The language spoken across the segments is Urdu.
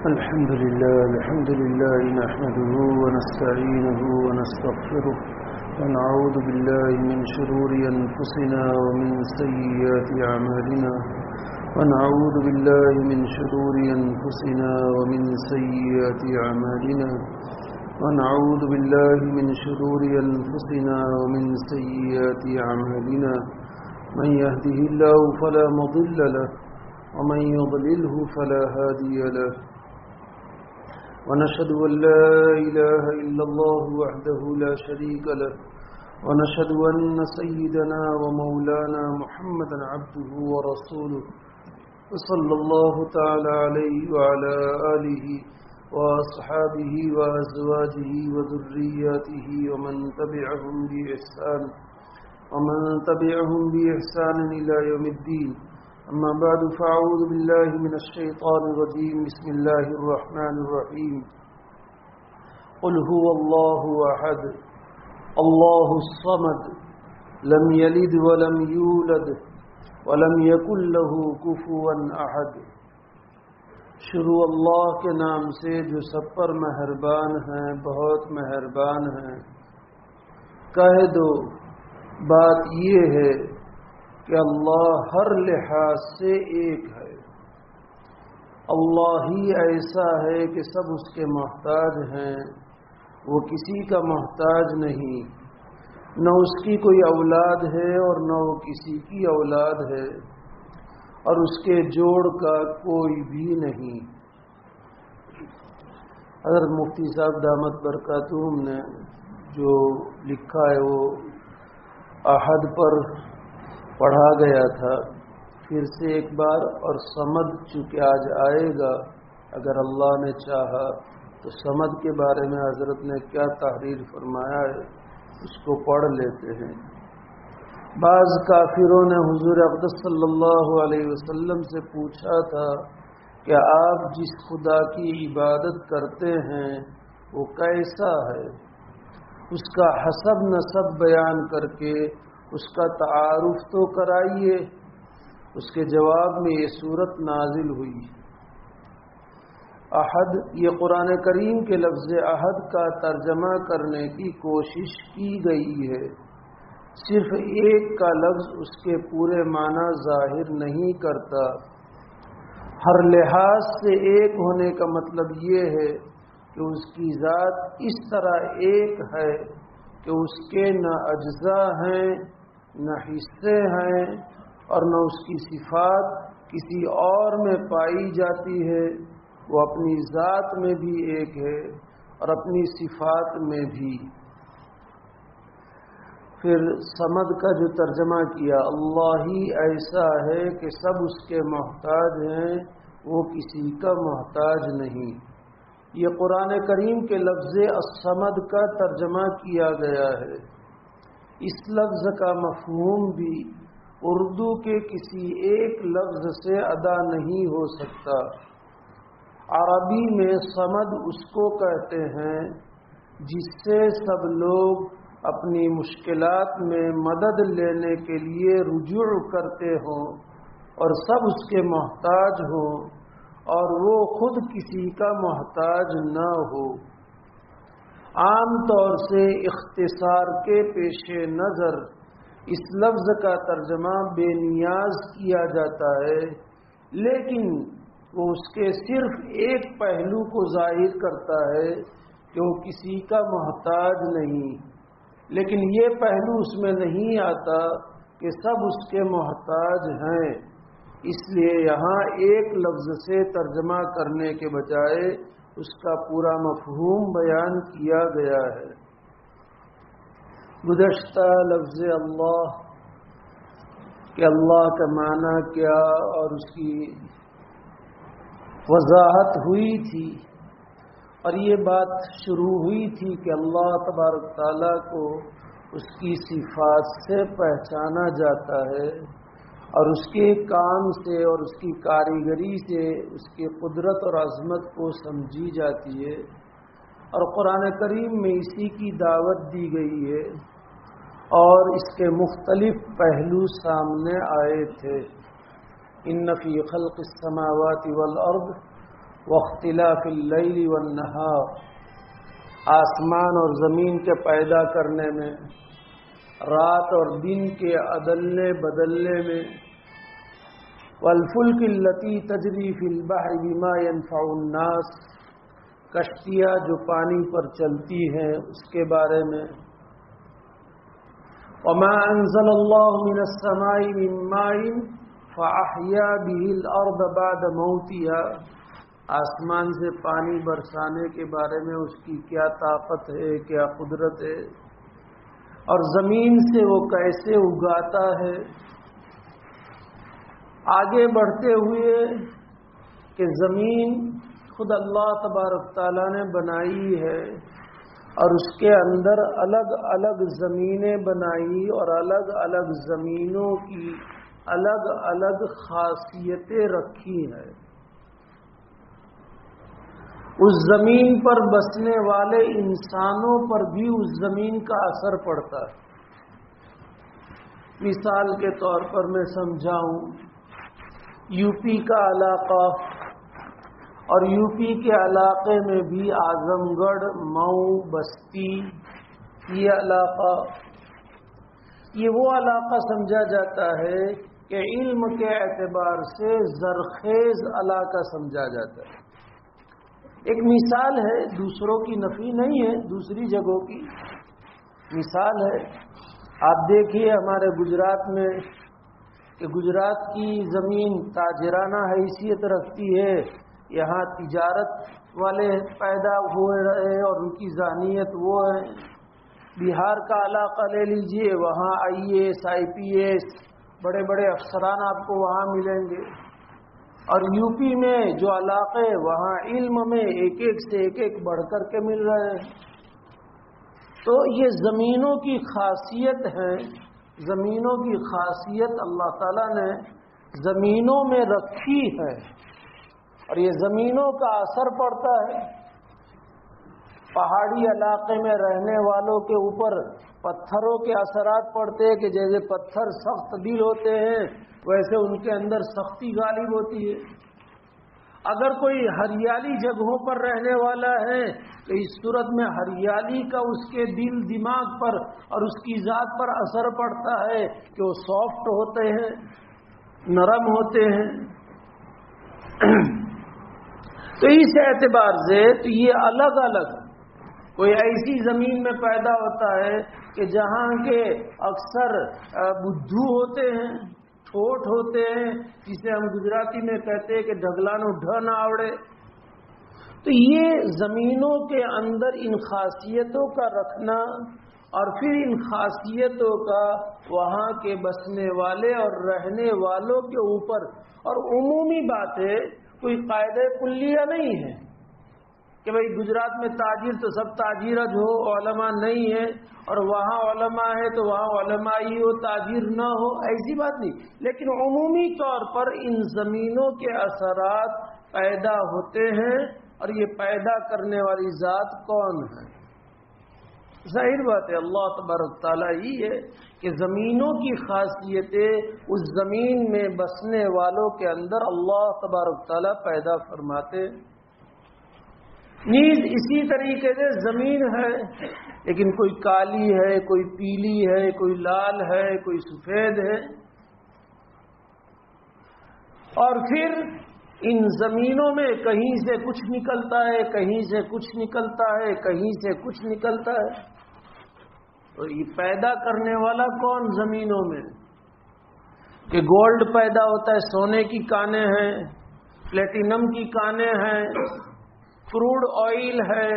الحمد لله نحمده ونستعينه ونستغفره ونعوذ بالله من شرور أنفسنا ومن سيئات أعمالنا ونعوذ بالله من شرور أنفسنا ومن سيئات أعمالنا ونعوذ بالله من شرور أنفسنا ومن سيئات أعمالنا من يهده الله فلا مضل له ومن يضلله فلا هادي له ونشهد أن لا إله إلا الله وحده لا شريك له ونشهد أن سيدنا ومولانا محمدا عبده ورسوله وصلى الله تعالى عليه وعلى آله وأصحابه وأزواجه وذرياته ومن تبعهم بإحسان إلى يوم الدين. أما بعد فأعوذ بالله من الشيطان الرجيم. بسم الله الرحمن الرحيم. قل هو الله أحد الله الصمد لم يلد ولم يولد ولم يكن له كفوا أحد. شروع اللہ کے نام سے جو سب پر مہربان ہیں، بہت مہربان ہیں. کہہ دو بات یہ ہے کہ اللہ ہر لحاظ سے ایک ہے. اللہ ہی ایسا ہے کہ سب اس کے محتاج ہیں، وہ کسی کا محتاج نہیں. نہ اس کی کوئی اولاد ہے اور نہ وہ کسی کی اولاد ہے، اور اس کے جوڑ کا کوئی بھی نہیں. حضرت مفتی صاحب دامت برکاتہم نے جو لکھا ہے وہ احد پر پڑھا گیا تھا. پھر سے ایک بار، اور صمد چونکہ آج آئے گا اگر اللہ نے چاہا تو صمد کے بارے میں حضرت نے کیا تحریر فرمایا ہے اس کو پڑھ لیتے ہیں. بعض کافروں نے حضور اقدس صلی اللہ علیہ وسلم سے پوچھا تھا کہ آپ جس خدا کی عبادت کرتے ہیں وہ کیسا ہے؟ اس کا حسب نسب بیان کر کے اس کا تعارف تو کرائیے. اس کے جواب میں یہ صورت نازل ہوئی. احد، یہ قرآن کریم کے لفظ احد کا ترجمہ کرنے کی کوشش کی گئی ہے. صرف ایک کا لفظ اس کے پورے معنی ظاہر نہیں کرتا. ہر لحاظ سے ایک ہونے کا مطلب یہ ہے کہ اس کی ذات اس طرح ایک ہے کہ اس کے نہ اجزاء ہیں نہ حصے ہیں، اور نہ اس کی صفات کسی اور میں پائی جاتی ہے. وہ اپنی ذات میں بھی ایک ہے اور اپنی صفات میں بھی. پھر صمد کا جو ترجمہ کیا، اللہ ہی ایسا ہے کہ سب اس کے محتاج ہیں، وہ کسی کا محتاج نہیں. یہ قرآن کریم کے لفظ الصمد کا ترجمہ کیا گیا ہے. اس لفظ کا مفہوم بھی اردو کے کسی ایک لفظ سے ادا نہیں ہو سکتا. عربی میں صمد اس کو کہتے ہیں جس سے سب لوگ اپنی مشکلات میں مدد لینے کے لیے رجوع کرتے ہوں اور سب اس کے محتاج ہوں اور وہ خود کسی کا محتاج نہ ہو. عام طور سے اختصار کے پیش نظر اس لفظ کا ترجمہ بے نیاز کیا جاتا ہے، لیکن وہ اس کے صرف ایک پہلو کو ظاہر کرتا ہے کہ وہ کسی کا محتاج نہیں. لیکن یہ پہلو اس میں نہیں آتا کہ سب اس کے محتاج ہیں. اس لیے یہاں ایک لفظ سے ترجمہ کرنے کے بجائے اس کا پورا مفہوم بیان کیا گیا ہے. گزشتہ لفظ اللہ کہ اللہ کا معنی کیا اور اس کی وضاحت ہوئی تھی، اور یہ بات شروع ہوئی تھی کہ اللہ تبارک تعالیٰ کو اس کی صفات سے پہچانا جاتا ہے اور اس کے کام سے اور اس کی کاریگری سے اس کی قدرت اور عظمت کو سمجھی جاتی ہے. اور قرآن کریم میں اسی کی دعوت دی گئی ہے اور اس کے مختلف پہلو سامنے آئے تھے. ان فی خلق السماوات والارض واختلاف اللیل والنہار، آسمان اور زمین کے پیدا کرنے میں، رات اور دن کے عدلنے بدلنے میں، والفلک التی تجری فی البحر بما ينفع الناس، کشتیاں جو پانی پر چلتی ہیں اس کے بارے میں، وما انزل اللہ من السماء من ماء فاحیا به الارض بعد موتها، آسمان سے پانی برسانے کے بارے میں اس کی کیا طاقت ہے، کیا قدرت ہے، اور زمین سے وہ کیسے اگاتا ہے۔ آگے بڑھتے ہوئے کہ زمین خود اللہ تبارک تعالیٰ نے بنائی ہے اور اس کے اندر الگ الگ زمینیں بنائی اور الگ الگ زمینوں کی الگ الگ خاصیتیں رکھی ہیں۔ اس زمین پر بسنے والے انسانوں پر بھی اس زمین کا اثر پڑتا ہے۔ مثال کے طور پر میں سمجھاؤں، یو پی کا علاقہ اور یو پی کے علاقے میں بھی اعظم گڑھ، مئو، بستی، یہ علاقہ، یہ وہ علاقہ سمجھا جاتا ہے کہ علم کے اعتبار سے زرخیز علاقہ سمجھا جاتا ہے۔ ایک مثال ہے، دوسروں کی نفی نہیں ہے، دوسری جگہوں کی مثال ہے۔ آپ دیکھیے ہمارے گجرات میں کہ گجرات کی زمین تاجرانہ حیثیت رکھتی ہے، یہاں تجارت والے پیدا ہوئے رہے اور ان کی ذہنیت وہ ہے۔ بہار کا علاقہ لے لیجئے، وہاں IAS IPS بڑے بڑے افسران آپ کو وہاں ملیں گے، اور یو پی میں جو علاقے وہاں علم میں ایک ایک سے ایک ایک بڑھ کر کے مل رہے ہیں۔ تو یہ زمینوں کی خاصیت ہے، زمینوں کی خاصیت اللہ تعالیٰ نے زمینوں میں رکھی ہے، اور یہ زمینوں کا اثر پڑتا ہے۔ پہاڑی علاقے میں رہنے والوں کے اوپر پتھروں کے اثرات پڑتے ہیں کہ جیسے پتھر سخت دل ہوتے ہیں ویسے ان کے اندر سختی غالب ہوتی ہے۔ اگر کوئی ہریالی جگہوں پر رہنے والا ہے تو اس صورت میں ہریالی کا اس کے دل دماغ پر اور اس کی ذات پر اثر پڑتا ہے کہ وہ سافٹ ہوتے ہیں، نرم ہوتے ہیں۔ تو اس اعتبار سے تو یہ الگ الگ، کوئی ایسی زمین میں پیدا ہوتا ہے کہ جہاں کے اکثر بدھو ہوتے ہیں، ٹھوٹ ہوتے ہیں، جسے ہم گجراتی میں کہتے ہیں کہ ڈھگلانو ڈھ نہ آوڑے۔ تو یہ زمینوں کے اندر ان خاصیتوں کا رکھنا اور پھر ان خاصیتوں کا وہاں کے بسنے والے اور رہنے والوں کے اوپر، اور عمومی بات ہے، کوئی قاعدہ کلیہ نہیں ہے کہ بھئی گجرات میں تاجر تو سب تاجر ہو، علماء نہیں ہے، اور وہاں علماء ہے تو وہاں علماء ہی ہو، تاجر نہ ہو، ایسی بات نہیں۔ لیکن عمومی طور پر ان زمینوں کے اثرات پیدا ہوتے ہیں، اور یہ پیدا کرنے والی ذات کون ہے؟ ظاہر بات ہے اللہ تبارک تعالیٰ ہی ہے کہ زمینوں کی خاصیتیں اس زمین میں بسنے والوں کے اندر اللہ تبارک تعالیٰ پیدا فرماتے۔ نیز اسی طریقے سے زمین ہے، لیکن کوئی کالی ہے، کوئی پیلی ہے، کوئی لال ہے، کوئی سفید ہے، اور پھر ان زمینوں میں کہیں سے کچھ نکلتا ہے، کہیں سے کچھ نکلتا ہے، کہیں سے کچھ نکلتا ہے۔ تو یہ پیدا کرنے والا کون زمینوں میں؟ کہ گولڈ پیدا ہوتا ہے، سونے کی کانیں ہیں، پلیٹینم کی کانیں ہیں، کروڈ آئل ہے،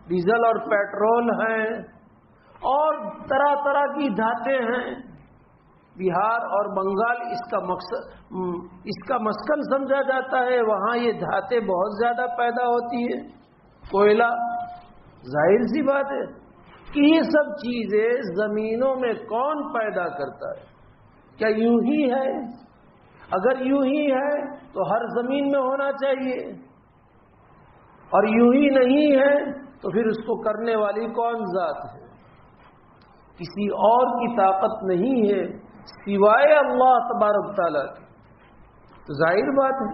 ڈیزل اور پیٹرول ہے، اور طرح طرح کی دھاتیں ہیں۔ بہار اور بنگال اس کا مسکن سمجھا جاتا ہے، وہاں یہ دھاتیں بہت زیادہ پیدا ہوتی ہے، کوئلہ۔ ظاہر سی بات ہے کہ یہ سب چیزیں زمینوں میں کون پیدا کرتا ہے؟ کیا یوں ہی ہے؟ اگر یوں ہی ہے تو ہر زمین میں ہونا چاہیے، اور یوں ہی نہیں ہے تو پھر اس کو کرنے والی کون ذات ہے؟ کسی اور کی طاقت نہیں ہے سوائے اللہ تبارک تعالیٰ کی۔ تو ظاہر بات ہے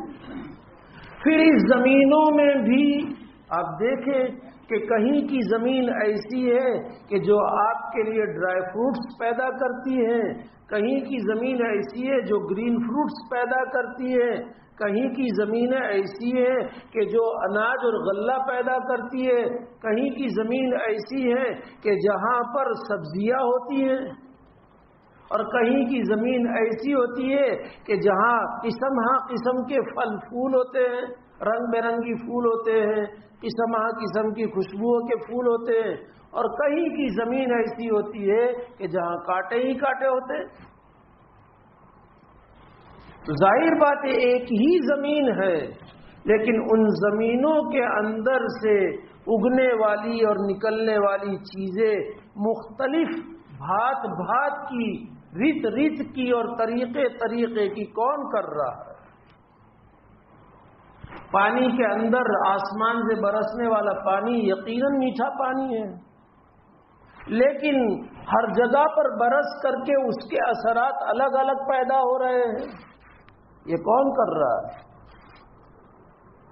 پھر اس زمینوں میں بھی آپ دیکھیں کہ کہیں کی زمین ایسی ہے کہ جو آپ کے لیے ڈرائی فروٹس پیدا کرتی ہے، کہیں کی زمین ایسی ہے جو گرین فروٹس پیدا کرتی ہے، کہیں کی زمینیں ایسی ہے کہ جو اناج اور غلہ پیدا کرتی ہے، کہیں کی زمین ایسی ہے کہ جہاں پر سبزیاں ہوتی ہیں، اور کہیں کی زمین ایسی ہوتی ہے کہ جہاں قسم کے پھل پھول ہوتے ہیں، رنگ برنگی پھول ہوتے ہیں، قسم کی خوشبوؤں کے پھول ہوتے ہیں، اور کہیں کی زمین ایسی ہوتی ہے کہ جہاں کانٹے ہی کانٹے ہوتے ہیں۔ تو ظاہر بات ہے ایک ہی زمین ہے، لیکن ان زمینوں کے اندر سے اگنے والی اور نکلنے والی چیزیں مختلف بھات بھات کی، ریت کی اور طریقے کی کون کر رہا ہے؟ پانی کے اندر آسمان سے برسنے والا پانی یقیناً میٹھا پانی ہے، لیکن ہر جگہ پر برس کر کے اس کے اثرات الگ الگ پیدا ہو رہے ہیں، یہ کون کر رہا ہے؟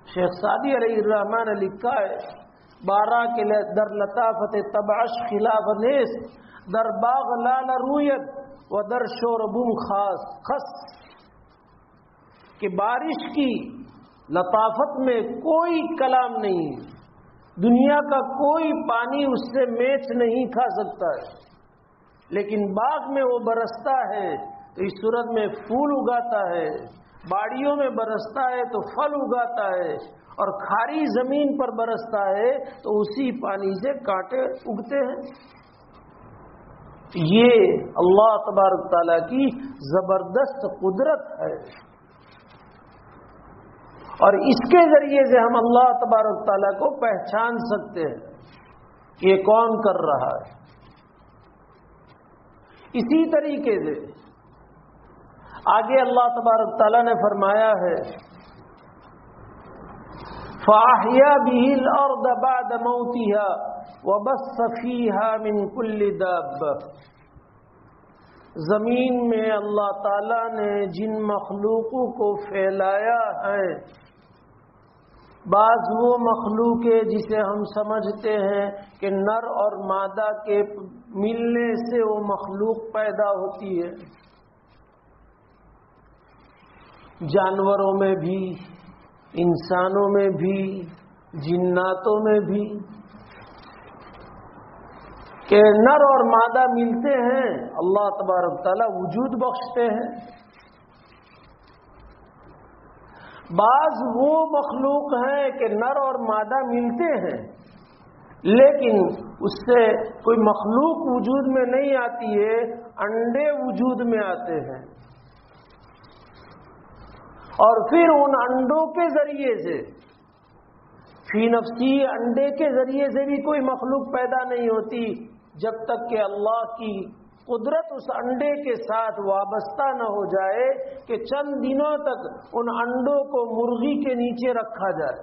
شیخ سعدی علیہ الرحمن نے لکھا ہے، بارہ کے در لطافت تبعش خلاف نیس، در باغ لال رویت و در شوربوم خاص، کہ بارش کی لطافت میں کوئی کلام نہیں، دنیا کا کوئی پانی اس سے میچ نہیں کھا سکتا ہے، لیکن باغ میں وہ برستا ہے تو اس صورت میں پھول اگاتا ہے، باڑیوں میں برستا ہے تو پھل اگاتا ہے، اور کھاری زمین پر برستا ہے تو اسی پانی سے کانٹے اگتے ہیں۔ یہ اللہ تبارک تعالیٰ کی زبردست قدرت ہے، اور اس کے ذریعے سے ہم اللہ تبارک تعالیٰ کو پہچان سکتے ہیں کہ یہ کون کر رہا ہے۔ اسی طریقے سے آگے اللہ تبارک تعالیٰ نے فرمایا ہے، فَأَحْيَا بِهِ الْأَرْضَ بَعْدَ مَوْتِهَا وَبَثَّ فِيهَا مِنْ كُلِّ دَابَّةٍ۔ زمین میں اللہ تعالیٰ نے جن مخلوقوں کو پھیلایا ہے، بعض وہ مخلوق ہے جسے ہم سمجھتے ہیں کہ نر اور مادہ کے ملنے سے وہ مخلوق پیدا ہوتی ہے، جانوروں میں بھی، انسانوں میں بھی، جناتوں میں بھی، کہ نر اور مادہ ملتے ہیں، اللہ تبارک تعالیٰ وجود بخشتے ہیں۔ بعض وہ مخلوق ہیں کہ نر اور مادہ ملتے ہیں، لیکن اس سے کوئی مخلوق وجود میں نہیں آتی ہے، انڈے وجود میں آتے ہیں، اور پھر ان انڈوں کے ذریعے سے، فی نفسی انڈے کے ذریعے سے بھی کوئی مخلوق پیدا نہیں ہوتی جب تک کہ اللہ کی قدرت اس انڈے کے ساتھ وابستہ نہ ہو جائے کہ چند دنوں تک ان انڈوں کو مرغی کے نیچے رکھا جائے،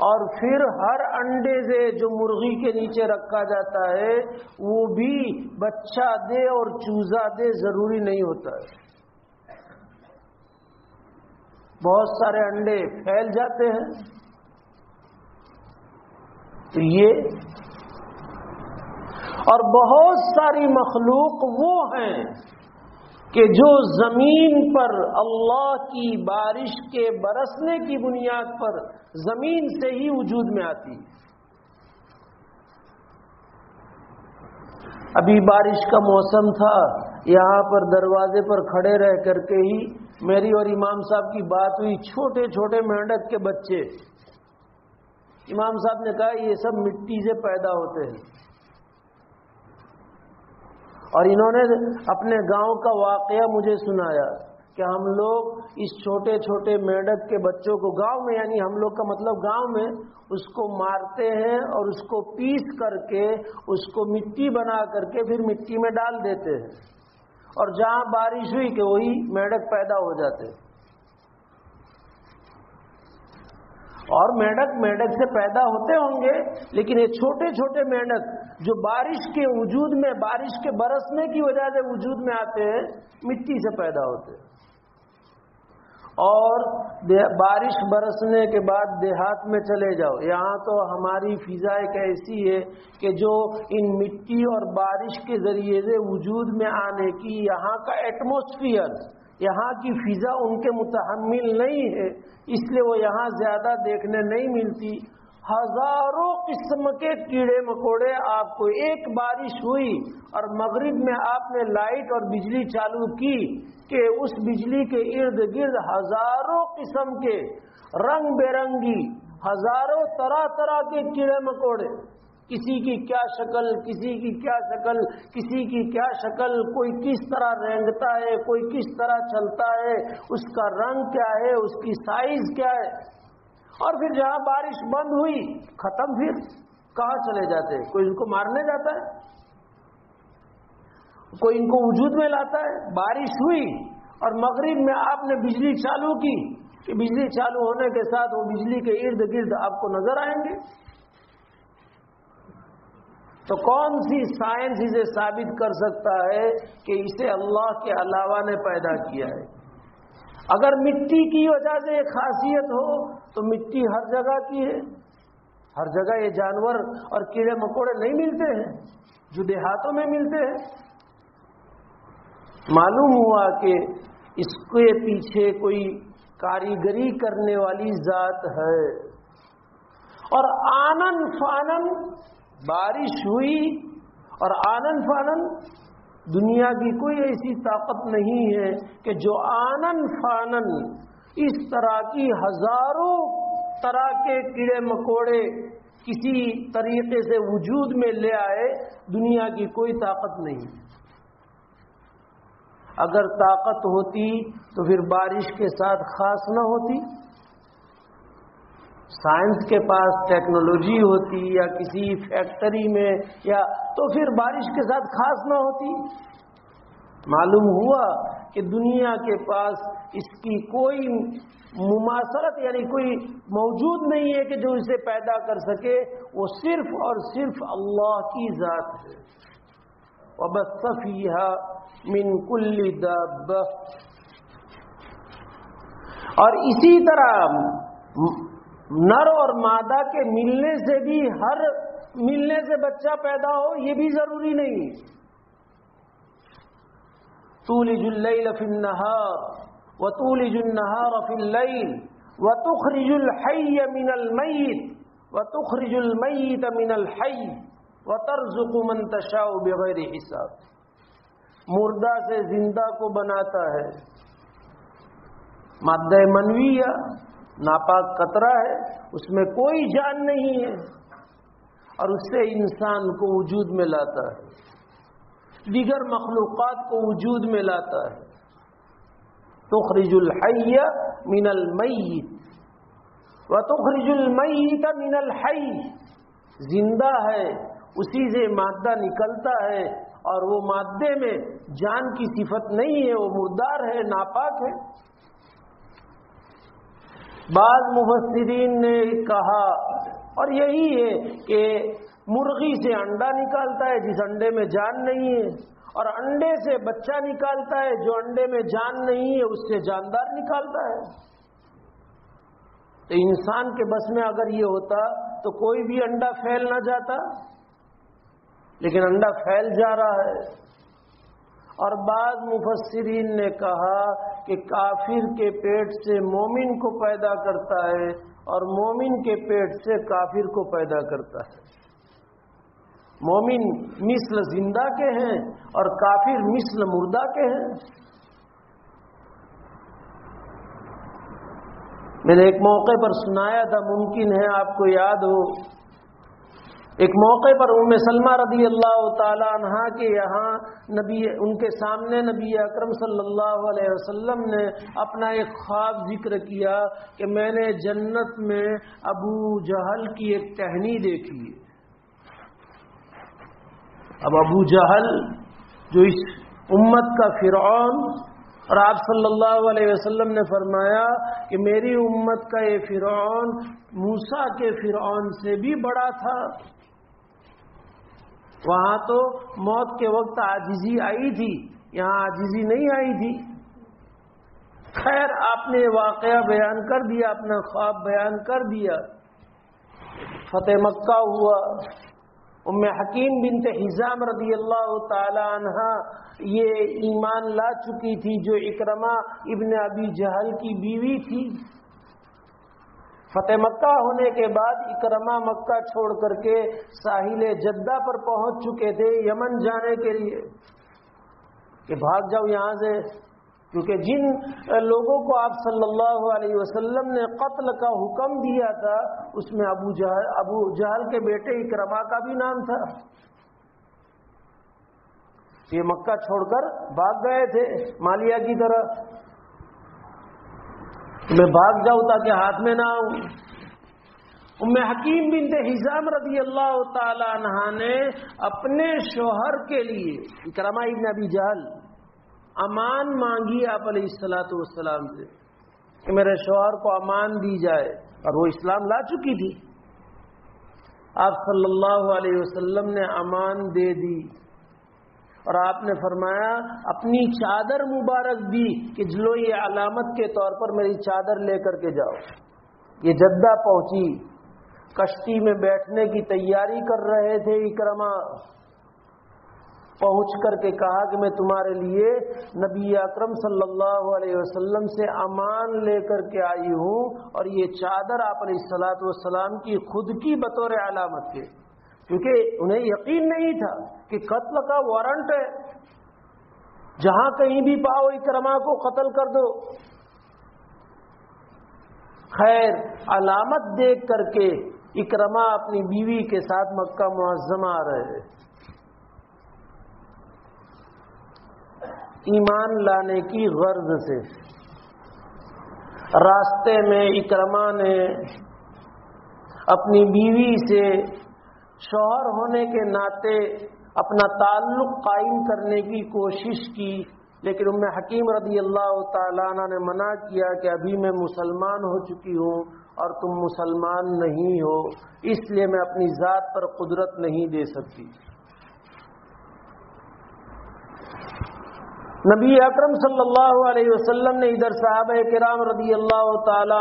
اور پھر ہر انڈے سے جو مرغی کے نیچے رکھا جاتا ہے وہ بھی بچہ دے اور چوزا دے ضروری نہیں ہوتا ہے، بہت سارے انڈے پھیل جاتے ہیں۔ تو یہ اور بہت ساری مخلوق وہ ہیں کہ جو زمین پر اللہ کی بارش کے برسنے کی بنیاد پر زمین سے ہی وجود میں آتی ہے۔ ابھی بارش کا موسم تھا، یہاں پر دروازے پر کھڑے رہ کر کے ہی میری اور امام صاحب کی بات ہوئی، چھوٹے چھوٹے مینڈک کے بچے، امام صاحب نے کہا یہ سب مٹی سے پیدا ہوتے ہیں، اور انہوں نے اپنے گاؤں کا واقعہ مجھے سنایا کہ ہم لوگ اس چھوٹے چھوٹے مینڈک کے بچوں کو گاؤں میں، یعنی ہم لوگ کا مطلب گاؤں میں، اس کو مارتے ہیں اور اس کو پیس کر کے اس کو مٹی بنا کر کے پھر مٹی میں ڈال دیتے ہیں، اور جہاں بارش ہوئی کہ وہی مینڈک پیدا ہو جاتے ہیں، اور مینڈک سے پیدا ہوتے ہوں گے، لیکن یہ چھوٹے چھوٹے مینڈک جو بارش کے وجود میں، بارش کے برسنے کی وجہ سے وجود میں آتے ہیں، مٹی سے پیدا ہوتے ہیں۔ اور بارش برسنے کے بعد دیہات میں چلے جاؤ، یہاں تو ہماری فضا ایک ایسی ہے کہ جو ان مٹی اور بارش کے ذریعے سے وجود میں آنے کی یہاں کا ایٹماسفیئر، یہاں کی فضا ان کے متحمل نہیں ہے، اس لیے وہ یہاں زیادہ دیکھنے نہیں ملتی۔ ہزاروں قسم کے کیڑے مکوڑے، آپ کو ایک بارش ہوئی اور مغرب میں آپ نے لائٹ اور بجلی چالو کی کہ اس بجلی کے ارد گرد ہزاروں قسم کے رنگ برنگی، ہزاروں طرح طرح کے کیڑے مکوڑے، کسی کی کیا شکل، کسی کی کیا شکل، کسی کی کیا شکل، کوئی کس طرح رینگتا ہے، کوئی کس طرح چلتا ہے، اس کا رنگ کیا ہے، اس کی سائز کیا ہے۔ اور پھر جہاں بارش بند ہوئی ختم، پھر کہاں چلے جاتے ہیں؟ کوئی ان کو مارنے جاتا ہے، کوئی ان کو وجود میں لاتا ہے۔ بارش ہوئی اور مغرب میں آپ نے بجلی چالو کی کہ بجلی چالو ہونے کے ساتھ وہ بجلی کے ارد گرد آپ کو نظر آئیں گے۔ تو کون سی سائنس اسے ثابت کر سکتا ہے کہ اسے اللہ کے علاوہ نے پیدا کیا ہے؟ اگر مٹی کی وجہ سے ایک خاصیت ہو تو مٹی ہر جگہ کی ہے، ہر جگہ یہ جانور اور کیڑے مکوڑے نہیں ملتے ہیں جو دیہاتوں میں ملتے ہیں۔ معلوم ہوا کہ اس کے پیچھے کوئی کاریگری کرنے والی ذات ہے، اور آنن فانن بارش ہوئی، اور آنن فانن دنیا کی کوئی ایسی طاقت نہیں ہے کہ جو آنن فانن اس طرح کی ہزاروں طرح کے کیڑے مکوڑے کسی طریقے سے وجود میں لے آئے۔ دنیا کی کوئی طاقت نہیں۔ اگر طاقت ہوتی تو پھر بارش کے ساتھ خاص نہ ہوتی، سائنس کے پاس ٹیکنالوجی ہوتی یا کسی فیکٹری میں یا تو پھر بارش کے ساتھ خاص نہ ہوتی۔ معلوم ہوا کہ دنیا کے پاس اس کی کوئی مماثلت یعنی کوئی موجود نہیں ہے کہ جو اسے پیدا کر سکے، وہ صرف اور صرف اللہ کی ذات ہے۔ وَبَثَّ فِيهَا مِن كُلِّ دَابَّةٍ، اور اسی طرح نر اور مادہ کے ملنے سے بھی، ہر ملنے سے بچہ پیدا ہو یہ بھی ضروری نہیں۔ تولج اللیل فی النہار وتولج النہار فی اللیل وتخرج الحی من المیت وتخرج المیت من الحی وترزق من تشاء بغیر حساب۔ مردہ سے زندہ کو بناتا ہے، مادہ منویہ ناپاک قطرہ ہے، اس میں کوئی جان نہیں ہے، اور اس سے انسان کو وجود میں لاتا ہے، دیگر مخلوقات کو وجود میں لاتا ہے۔ تخرج الحی من المیت وتخرج المیت من الحی، زندہ ہے اسی سے مادہ نکلتا ہے، اور وہ مادے میں جان کی صفت نہیں ہے، وہ مردار ہے، ناپاک ہے۔ بعض مفسرین نے کہا، اور یہی ہے کہ مرغی سے انڈا نکالتا ہے جس انڈے میں جان نہیں ہے، اور انڈے سے بچہ نکالتا ہے جو انڈے میں جان نہیں ہے، اس سے جاندار نکالتا ہے۔ تو انسان کے بس میں اگر یہ ہوتا تو کوئی بھی انڈا پھیل نہ جاتا، لیکن انڈا پھیل جا رہا ہے۔ اور بعض مفسرین نے کہا کہ کافر کے پیٹ سے مومن کو پیدا کرتا ہے، اور مومن کے پیٹ سے کافر کو پیدا کرتا ہے۔ مومن مثل زندہ کے ہیں اور کافر مثل مردہ کے ہیں۔ میں نے ایک موقع پر سنایا تھا، ممکن ہے آپ کو یاد ہو، ایک موقع پر ام سلمہ رضی اللہ تعالی عنہا کے یہاں ان کے سامنے نبی اکرم صلی اللہ علیہ وسلم نے اپنا ایک خواب ذکر کیا کہ میں نے جنت میں ابو جہل کی ایک ٹہنی دیکھی ہے۔ اب ابو جہل جو اس امت کا فرعون، اور آپ صلی اللہ علیہ وسلم نے فرمایا کہ میری امت کا یہ فرعون موسیٰ کے فرعون سے بھی بڑا تھا۔ وہاں تو موت کے وقت عاجزی آئی تھی، یہاں عاجزی نہیں آئی تھی۔ خیر آپ نے واقعہ بیان کر دیا، اپنا خواب بیان کر دیا، فتح مکہ ہوا، ام حکیم بنت حزام رضی اللہ تعالی عنہ یہ ایمان لا چکی تھی، جو اکرمہ ابن ابی جہل کی بیوی تھی۔ فتح مکہ ہونے کے بعد اکرمہ مکہ چھوڑ کر کے ساحل جدہ پر پہنچ چکے تھے یمن جانے کے لیے کہ بھاگ جاؤ یہاں سے، کیونکہ جن لوگوں کو آپ صلی اللہ علیہ وسلم نے قتل کا حکم دیا تھا اس میں ابو جہل کے بیٹے اکرمہ کا بھی نام تھا۔ یہ مکہ چھوڑ کر بھاگ گئے تھے مالیہ کی طرح، میں بھاگ جاؤں تاکہ ہاتھ میں نہ آؤں۔ ام حکیم بنت حزام رضی اللہ تعالی عنہ نے اپنے شوہر کے لیے اکرمہ ابن ابی جہل امان مانگی آپ علیہ الصلوۃ والسلام سے کہ میرے شوہر کو امان دی جائے، اور وہ اسلام لا چکی تھی۔ آپ صلی اللہ علیہ وسلم نے امان دے دی، اور آپ نے فرمایا اپنی چادر مبارک دی کہ جلو یہ علامت کے طور پر میری چادر لے کر کے جاؤ۔ یہ جدہ پہنچی، کشتی میں بیٹھنے کی تیاری کر رہے تھے اکرمہ، پہنچ کر کے کہا کہ میں تمہارے لیے نبی اکرم صلی اللہ علیہ وسلم سے امان لے کر کے آئی ہوں، اور یہ چادر آپ علیہ الصلوۃ والسلام کی خود کی بطور علامت کے، کیونکہ انہیں یقین نہیں تھا کہ قتل کا وارنٹ ہے، جہاں کہیں بھی پاؤ اکرمہ کو قتل کر دو۔ خیر علامت دیکھ کر کے اکرمہ اپنی بیوی کے ساتھ مکہ معظمہ آ رہے، ایمان لانے کی غرض سے۔ راستے میں اکرمہ نے اپنی بیوی سے شوہر ہونے کے ناطے اپنا تعلق قائم کرنے کی کوشش کی، لیکن ام حکیم رضی اللہ تعالیٰ عنہ نے منع کیا کہ ابھی میں مسلمان ہو چکی ہوں اور تم مسلمان نہیں ہو، اس لیے میں اپنی ذات پر قدرت نہیں دے سکتی۔ نبی اکرم صلی اللہ علیہ وسلم نے ادھر صحابہ کرام رضی اللہ تعالی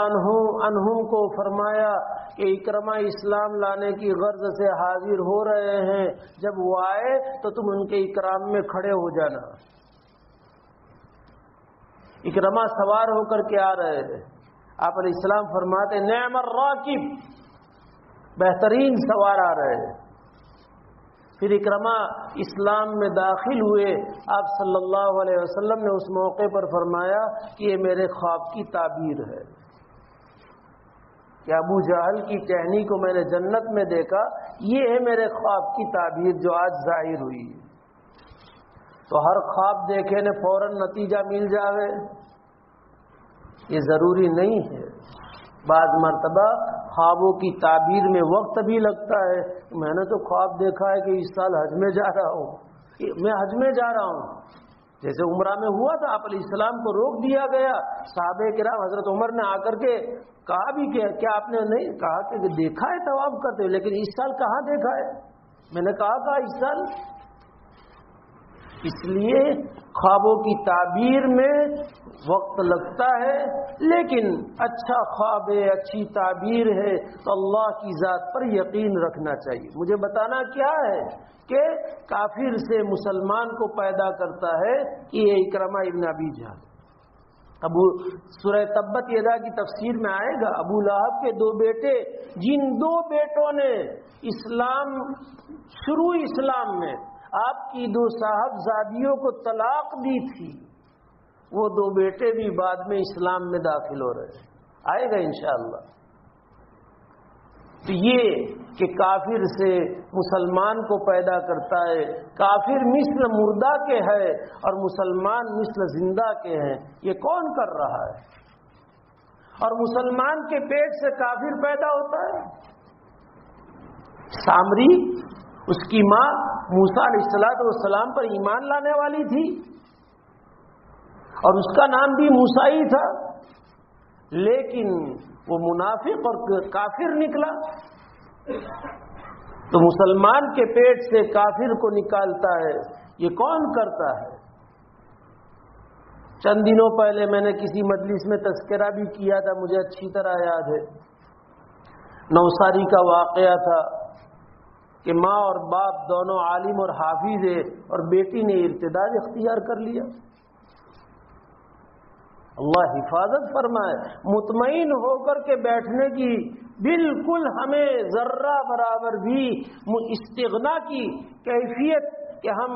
عنہم کو فرمایا کہ اکرمہ اسلام لانے کی غرض سے حاضر ہو رہے ہیں، جب وہ آئے تو تم ان کے اکرام میں کھڑے ہو جانا۔ اکرمہ سوار ہو کر کے آ رہے ہیں، آپ علیہ السلام فرماتے نعم الراکب، بہترین سوار آ رہے ہیں۔ پھر اکرمہ اسلام میں داخل ہوئے، آپ صلی اللہ علیہ وسلم نے اس موقع پر فرمایا کہ یہ میرے خواب کی تعبیر ہے، کہ ابو جہل کی ٹہنی کو میں نے جنت میں دیکھا، یہ ہے میرے خواب کی تعبیر جو آج ظاہر ہوئی۔ تو ہر خواب دیکھے نے فوراً نتیجہ مل جاوے، یہ ضروری نہیں ہے۔ بعض مرتبہ خوابوں کی تعبیر میں وقت بھی لگتا ہے۔ میں نے تو خواب دیکھا ہے کہ اس سال حج میں جا رہا ہوں، میں حج میں جا رہا ہوں، جیسے عمرہ میں ہوا تھا، آپ علیہ السلام کو روک دیا گیا، صحابہ کرام حضرت عمر نے آ کر کے کہا بھی کیا آپ نے نہیں کہا کہ دیکھا ہے طواف کرتے ہوئے، لیکن اس سال کہاں دیکھا ہے؟ میں نے کہا اس سال۔ اس لیے خوابوں کی تعبیر میں وقت لگتا ہے، لیکن اچھا خواب ہے، اچھی تعبیر ہے تو اللہ کی ذات پر یقین رکھنا چاہیے۔ مجھے بتانا کیا ہے کہ کافر سے مسلمان کو پیدا کرتا ہے کہ یہ اکرمہ ابن ابی جہل۔ سورہ تبت یدا کی تفسیر میں آئے گا، ابو لہب کے دو بیٹے، جن دو بیٹوں نے شروع اسلام میں آپ کی دو صاحبزادیوں کو طلاق دی تھی، وہ دو بیٹے بھی بعد میں اسلام میں داخل ہو رہے ہیں، آئے گا انشاءاللہ۔ تو یہ کہ کافر سے مسلمان کو پیدا کرتا ہے، کافر مثل مردہ کے ہے اور مسلمان مثل زندہ کے ہیں، یہ کون کر رہا ہے؟ اور مسلمان کے پیٹ سے کافر پیدا ہوتا ہے؟ سامری، اس کی ماں موسیٰ علیہ السلام پر ایمان لانے والی تھی اور اس کا نام بھی موسیٰ ہی تھا، لیکن وہ منافق اور کافر نکلا۔ تو مسلمان کے پیٹ سے کافر کو نکالتا ہے، یہ کون کرتا ہے؟ چند دنوں پہلے میں نے کسی مجلس میں تذکرہ بھی کیا تھا، مجھے اچھی طرح یاد ہے، نوساری کا واقعہ تھا کہ ماں اور باپ دونوں عالم اور حافظ ہے، اور بیٹی نے ارتداد اختیار کر لیا۔ اللہ حفاظت فرمائے، مطمئن ہو کر کے بیٹھنے کی بالکل ہمیں ذرہ برابر بھی استغنا کی کیفیت کہ ہم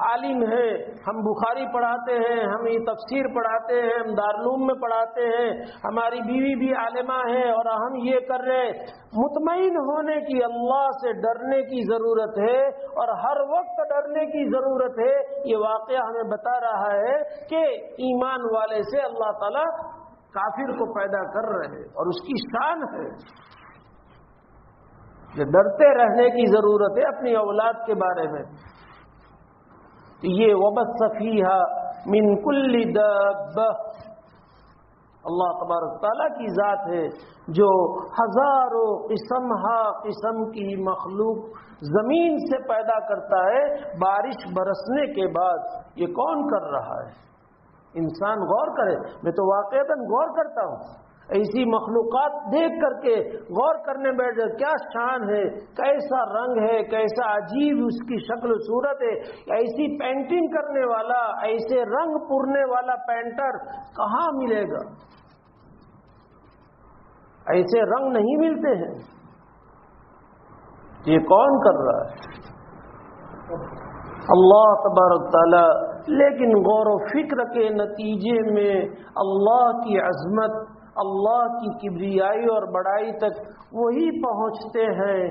عالم ہیں، ہم بخاری پڑھاتے ہیں، ہم یہ تفسیر پڑھاتے ہیں، ہم دارالعلوم میں پڑھاتے ہیں، ہماری بیوی بھی عالمہ ہے اور ہم یہ کر رہے ہیں۔ مطمئن ہونے کی، اللہ سے ڈرنے کی ضرورت ہے، اور ہر وقت ڈرنے کی ضرورت ہے۔ یہ واقعہ ہمیں بتا رہا ہے کہ ایمان والے سے اللہ تعالیٰ کافر کو پیدا کر رہے ہیں، اور اس کی شان ہے کہ ڈرتے رہنے کی ضرورت ہے اپنی اولاد کے بارے میں۔ یہ وبث فیہا من کل دابہ، اللہ تبارک تعالیٰ کی ذات ہے جو ہزاروں قسم کی مخلوق زمین سے پیدا کرتا ہے بارش برسنے کے بعد۔ یہ کون کر رہا ہے؟ انسان غور کرے، میں تو واقعتاً غور کرتا ہوں، ایسی مخلوقات دیکھ کر کے غور کرنے بیٹھ جائے، کیا شان ہے، کیسا رنگ ہے، کیسا عجیب اس کی شکل و صورت ہے۔ ایسی پینٹنگ کرنے والا، ایسے رنگ پورنے والا پینٹر کہاں ملے گا؟ ایسے رنگ نہیں ملتے ہیں۔ یہ کون کر رہا ہے؟ اللہ تبارک تعالی۔ لیکن غور و فکر کے نتیجے میں اللہ کی عظمت، اللہ کی کبریائی اور بڑائی تک وہی پہنچتے ہیں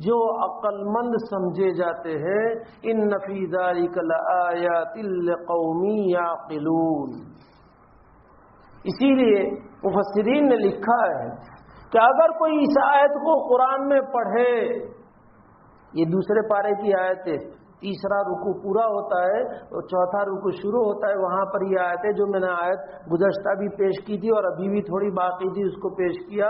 جو عقل مند سمجھے جاتے ہیں۔ ان فی ذلک لآیات لقوم یعقلون۔ اسی لیے مفسرین نے لکھا ہے کہ اگر کوئی اس آیت کو قرآن میں پڑھے، یہ دوسرے پارے کی آیت ہے، تیسرا رکوع پورا ہوتا ہے اور چوتھا رکوع شروع ہوتا ہے، وہاں پر یہ آیت ہے جو میں نے آیت گزشتہ بھی پیش کی تھی اور ابھی بھی تھوڑی باقی تھی، اس کو پیش کیا۔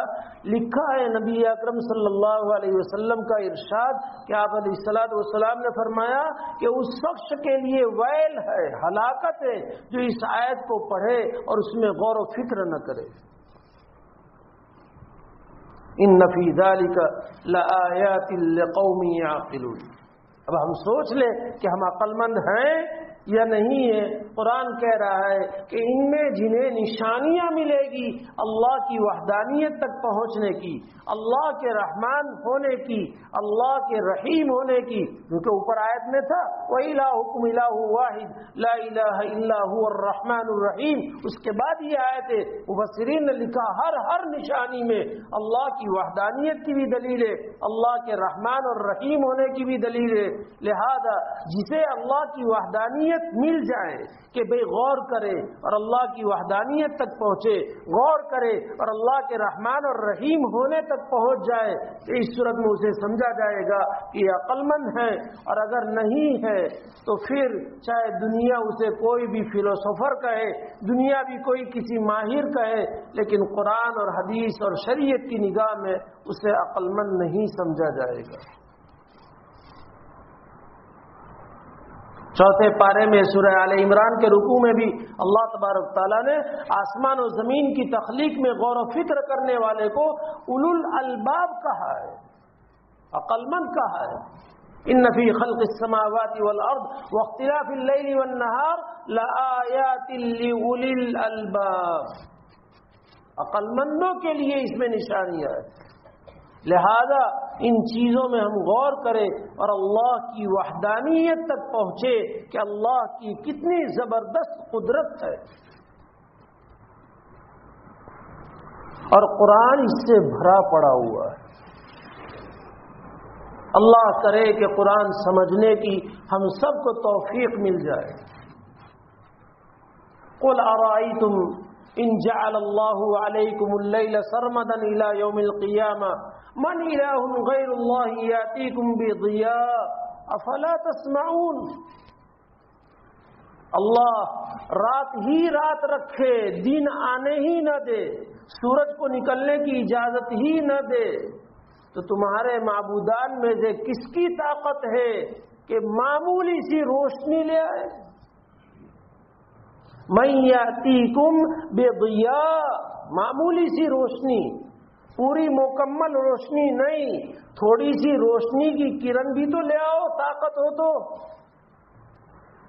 لکھا ہے نبی اکرم صلی اللہ علیہ وسلم کا ارشاد کہ آپ علیہ الصلوۃ والسلام نے فرمایا کہ اس شخص کے لیے ویل ہے، ہلاکت ہے، جو اس آیت کو پڑھے اور اس میں غور و فکر نہ کرے۔ ان فی ذلک لآیات لقوم یعقلون۔ اب ہم سوچ لیں کہ ہم عقل مند ہیں یا نہیں ہے۔ قرآن کہہ رہا ہے کہ ان میں جنہیں نشانیاں ملے گی اللہ کی وحدانیت تک پہنچنے کی، اللہ کے رحمان ہونے کی، اللہ کے رحیم ہونے کی، کیونکہ اوپر آیت میں تھا وَإِلَٰهُكُمْ إِلَٰهٌ وَاحِدٌ لَا إِلَٰهَ إِلَّا هُوَ الرَّحْمَٰنُ الرَّحِيمُ۔ اس کے بعد یہ آیت ہے، مفسرین نے لکھا ہر نشانی میں اللہ کی وحدانیت کی بھی دلیل ہے، اللہ کے رحمان اور رحیم ہونے کی بھی دلیل ہے۔ لہذا جسے اللہ کی وحدانیت مل جائے کہ بھئی غور کرے اور اللہ کی وحدانیت تک پہنچے، غور کرے اور اللہ کے رحمان اور رحیم ہونے تک پہنچ جائے، تو اس صورت میں اسے سمجھا جائے گا کہ یہ عقل مند ہے۔ اور اگر نہیں ہے تو پھر چاہے دنیا اسے کوئی بھی فلسفر کہے، دنیا بھی کوئی کسی ماہر کہے، لیکن قرآن اور حدیث اور شریعت کی نگاہ میں اسے عقل مند نہیں سمجھا جائے گا۔ چوتھے پارے میں سورہ آل عمران کے رکوع میں بھی اللہ تبارک تعالیٰ نے آسمان و زمین کی تخلیق میں غور و فکر کرنے والے کو اولو الالباب کہا ہے، عقل مند کہا ہے۔ ان فی خلق السماوات والارض واختلاف اللیل والنہار لآیات لأولی الالباب۔ عقل مندوں کے لیے اس میں نشانیاں ہے، لہذا ان چیزوں میں ہم غور کریں اور اللہ کی وحدانیت تک پہنچے کہ اللہ کی کتنی زبردست قدرت ہے۔ اور قرآن اس سے بھرا پڑا ہوا ہے۔ اللہ کرے کہ قرآن سمجھنے کی ہم سب کو توفیق مل جائے۔ قل ارائیتم ان جعل اللہ علیکم اللیل سرمدا الى یوم القیامہ من الہ غیر اللہ یاتیکم بضیاء افلا تسمعون۔ اللہ رات ہی رات رکھے، دن آنے ہی نہ دے، سورج کو نکلنے کی اجازت ہی نہ دے، تو تمہارے معبودان میں سے کس کی طاقت ہے کہ معمولی سی روشنی لے آئے؟ من یاتیکم بضیاء، معمولی سی روشنی، پوری مکمل روشنی نہیں، تھوڑی سی روشنی کی کرن بھی تو لے آؤ، طاقت ہو تو۔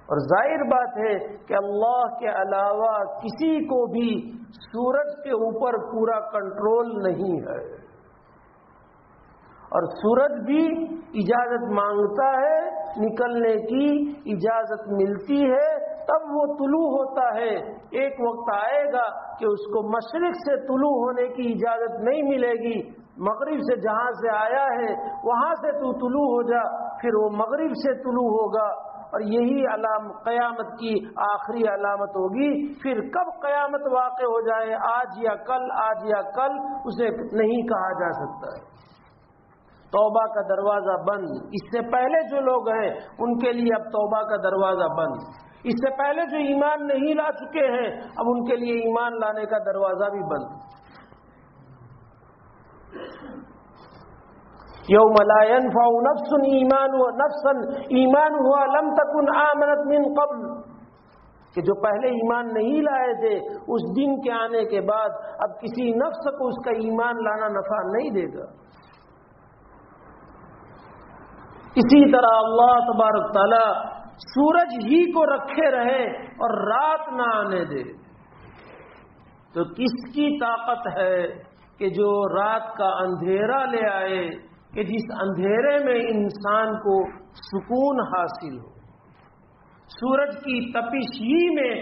اور ظاہر بات ہے کہ اللہ کے علاوہ کسی کو بھی سورج کے اوپر پورا کنٹرول نہیں ہے، اور سورج بھی اجازت مانگتا ہے، نکلنے کی اجازت ملتی ہے تب وہ طلوع ہوتا ہے۔ ایک وقت آئے گا کہ اس کو مشرق سے طلوع ہونے کی اجازت نہیں ملے گی، مغرب سے جہاں سے آیا ہے وہاں سے تو طلوع ہو جا، پھر وہ مغرب سے طلوع ہوگا، اور یہی قیامت کی آخری علامت ہوگی۔ پھر کب قیامت واقع ہو جائے، آج یا کل اسے نہیں کہا جا سکتا ہے۔ توبہ کا دروازہ بند، اس سے پہلے جو لوگ ہیں ان کے لیے اب توبہ کا دروازہ بند، اس سے پہلے جو ایمان نہیں لا چکے ہیں اب ان کے لیے ایمان لانے کا دروازہ بھی بند۔ یوم لا ينفع نفس ایمانها لم تکن آمنت من قبل، کہ جو پہلے ایمان نہیں لائے تھے اس دن کے آنے کے بعد اب کسی نفس کو اس کا ایمان لانا نفع نہیں دے گا۔ اسی طرح اللہ تبارک تعالی سورج ہی کو رکھے رہے اور رات نہ آنے دے، تو کس کی طاقت ہے کہ جو رات کا اندھیرا لے آئے، کہ جس اندھیرے میں انسان کو سکون حاصل ہو۔ سورج کی تپش ہی میں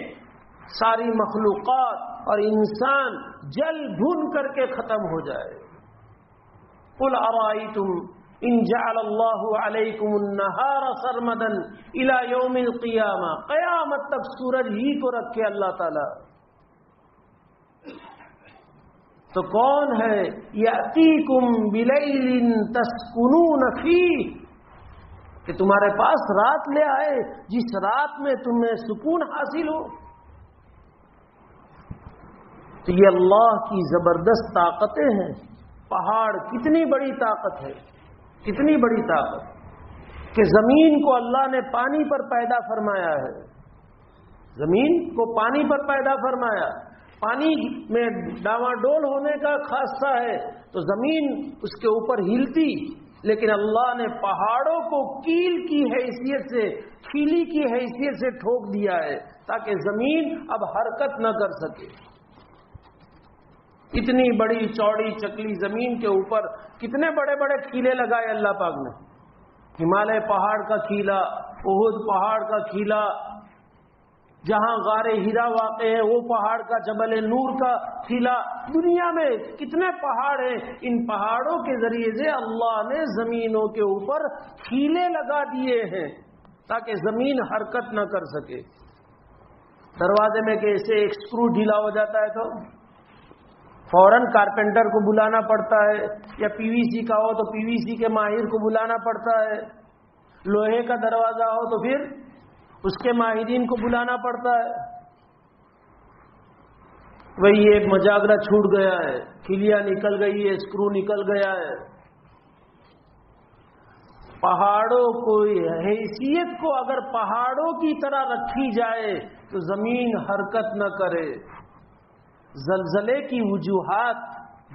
ساری مخلوقات اور انسان جل بھن کر کے ختم ہو جائے۔ قل ارائیتم ان جعل اللہ علیکم النہار سرمدا الی یوم القیامہ، قیامت تک سورج ہی کو رکھے اللہ تعالی، تو کون ہے یاتیکم بلیل تسکنون فیہ، کہ تمہارے پاس رات لے آئے جس رات میں تمہیں سکون حاصل ہو۔ تو یہ اللہ کی زبردست طاقتیں ہیں۔ پہاڑ کتنی بڑی طاقت ہے، کتنی بڑی طاقت کہ زمین کو اللہ نے پانی پر پیدا فرمایا ہے، زمین کو پانی پر پیدا فرمایا، پانی میں ڈاواڈول ہونے کا خاصہ ہے تو زمین اس کے اوپر ہلتی، لیکن اللہ نے پہاڑوں کو کیل کی حیثیت سے، کھیلی کی حیثیت سے ٹھوک دیا ہے تاکہ زمین اب حرکت نہ کر سکے۔ اتنی بڑی چوڑی چکلی زمین کے اوپر کتنے بڑے بڑے کھیلے لگائے اللہ پاک نے، ہمالیہ پہاڑ کا کھیلا، احد پہاڑ کا کھیلا، جہاں غار ہیرا واقع ہے وہ پہاڑ کا، جبل نور کا کھیلا، دنیا میں کتنے پہاڑ ہیں، ان پہاڑوں کے ذریعے سے اللہ نے زمینوں کے اوپر کھیلے لگا دیے ہیں تاکہ زمین حرکت نہ کر سکے۔ دروازے میں کیسے ایک سکرو ڈھیلا ہو جاتا ہے تو فوراً کارپینٹر کو بلانا پڑتا ہے، یا پی وی سی کا ہو تو پی وی سی کے ماہر کو بلانا پڑتا ہے، لوہے کا دروازہ ہو تو پھر اس کے ماہرین کو بلانا پڑتا ہے۔ وہی ایک مجاگرہ چھوٹ گیا ہے، کھلیاں نکل گئی ہے، اسکرو نکل گیا ہے۔ پہاڑوں کو حیثیت کو اگر پہاڑوں کی طرح رکھی جائے تو زمین حرکت نہ کرے۔ زلزلے کی وجوہات،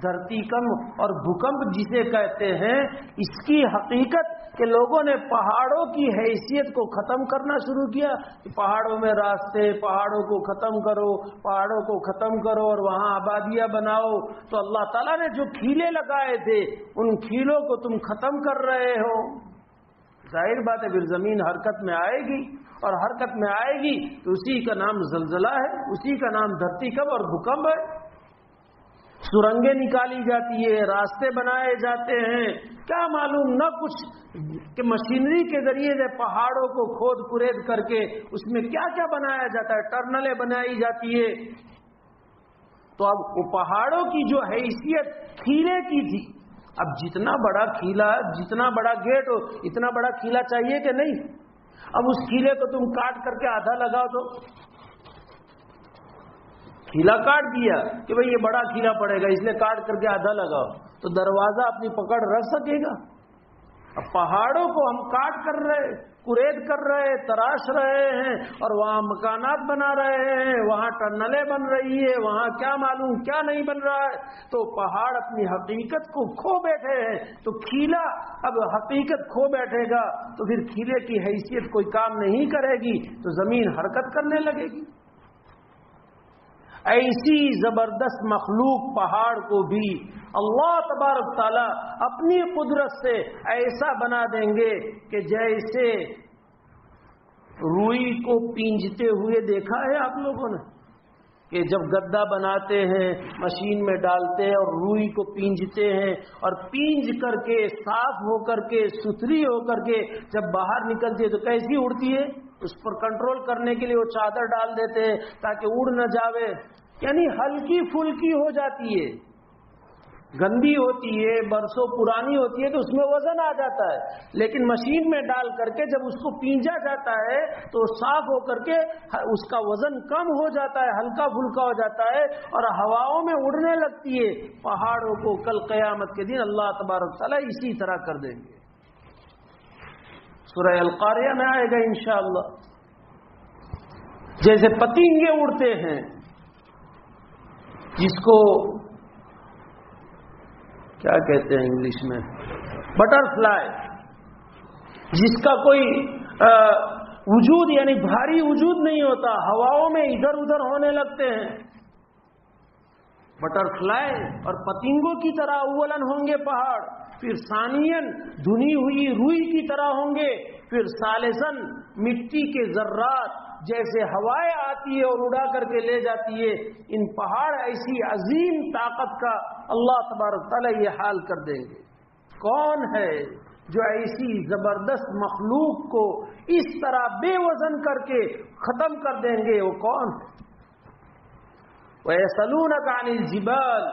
دھرتی کمب اور بھوکمپ جسے کہتے ہیں، اس کی حقیقت کہ لوگوں نے پہاڑوں کی حیثیت کو ختم کرنا شروع کیا، پہاڑوں میں راستے، پہاڑوں کو ختم کرو، پہاڑوں کو ختم کرو اور وہاں آبادیاں بناؤ، تو اللہ تعالیٰ نے جو کھیلے لگائے تھے ان کھیلوں کو تم ختم کر رہے ہو۔ ظاہر بات ہے پھر زمین حرکت میں آئے گی، اور حرکت میں آئے گی تو اسی کا نام زلزلہ ہے، اسی کا نام دھرتی کمب اور بھوکمپ ہے۔ سرنگیں نکالی جاتی ہے، راستے بنائے جاتے ہیں، کیا معلوم نہ کچھ کہ مشینری کے ذریعے سے پہاڑوں کو کھود کرید کر کے اس میں کیا کیا بنایا جاتا ہے، ٹرنلیں بنائی جاتی ہے۔ تو اب وہ پہاڑوں کی جو حیثیت کھیلے کی تھی، اب جتنا بڑا کھیلا، جتنا بڑا گیٹ ہو اتنا بڑا کھیلا چاہیے کہ نہیں؟ اب اس کھیلے کو تم کاٹ کر کے آدھا لگاؤ تو کھیلا کاٹ دیا کہ بھئی یہ بڑا کھیلا پڑے گا اس لیے کاٹ کر کے آدھا لگاؤ، تو دروازہ اپنی پکڑ رکھ سکے گا؟ اب پہاڑوں کو ہم کاٹ کر رہے، کرید کر رہے، تراش رہے ہیں اور وہاں مکانات بنا رہے ہیں، وہاں ٹنلیں بن رہی ہے، وہاں کیا معلوم کیا نہیں بن رہا ہے، تو پہاڑ اپنی حقیقت کو کھو بیٹھے ہیں۔ تو کھیلا اب حقیقت کھو بیٹھے گا تو پھر کھیلے کی حیثیت کوئی کام نہیں کرے گی، تو زمین حرکت کرنے لگے گی۔ ایسی زبردست مخلوق پہاڑ کو بھی اللہ تبارک تعالیٰ اپنی قدرت سے ایسا بنا دیں گے کہ جیسے روئی کو پینجتے ہوئے دیکھا ہے آپ لوگوں نے کہ جب گدا بناتے ہیں مشین میں ڈالتے ہیں اور روئی کو پینجتے ہیں اور پینج کر کے صاف ہو کر کے ستھری ہو کر کے جب باہر نکلتی ہے تو کیسی اڑتی ہے؟ اس پر کنٹرول کرنے کے لیے وہ چادر ڈال دیتے ہیں تاکہ اڑ نہ جاوے، یعنی ہلکی پھلکی ہو جاتی ہے، گندی ہوتی ہے، برسوں پرانی ہوتی ہے تو اس میں وزن آ جاتا ہے، لیکن مشین میں ڈال کر کے جب اس کو پینجا جاتا ہے تو صاف ہو کر کے اس کا وزن کم ہو جاتا ہے، ہلکا پھلکا ہو جاتا ہے اور ہواؤں میں اڑنے لگتی ہے۔ پہاڑوں کو کل قیامت کے دن اللہ تبارک تعالیٰ اسی طرح کر دیں گے۔ سورہ القاریہ میں آئے گا انشاءاللہ۔ جیسے پتنگے اڑتے ہیں، جس کو کیا کہتے ہیں انگلش میں، بٹر فلائی، جس کا کوئی وجود یعنی بھاری وجود نہیں ہوتا، ہواؤں میں ادھر ادھر ہونے لگتے ہیں، بٹر فلائی اور پتنگوں کی طرح اولن ہوں گے پہاڑ، پھر ثانین دھنی ہوئی روئی کی طرح ہوں گے، پھر ثالثاً مٹی کے ذرات جیسے ہوائیں آتی ہے اور اڑا کر کے لے جاتی ہے۔ ان پہاڑ ایسی عظیم طاقت کا اللہ تبارک تعالیٰ یہ حال کر دیں گے۔ کون ہے جو ایسی زبردست مخلوق کو اس طرح بے وزن کر کے ختم کر دیں گے؟ وہ کون ہے؟ وَيَسْأَلُونَكَ عَنِ الْجِبَالِ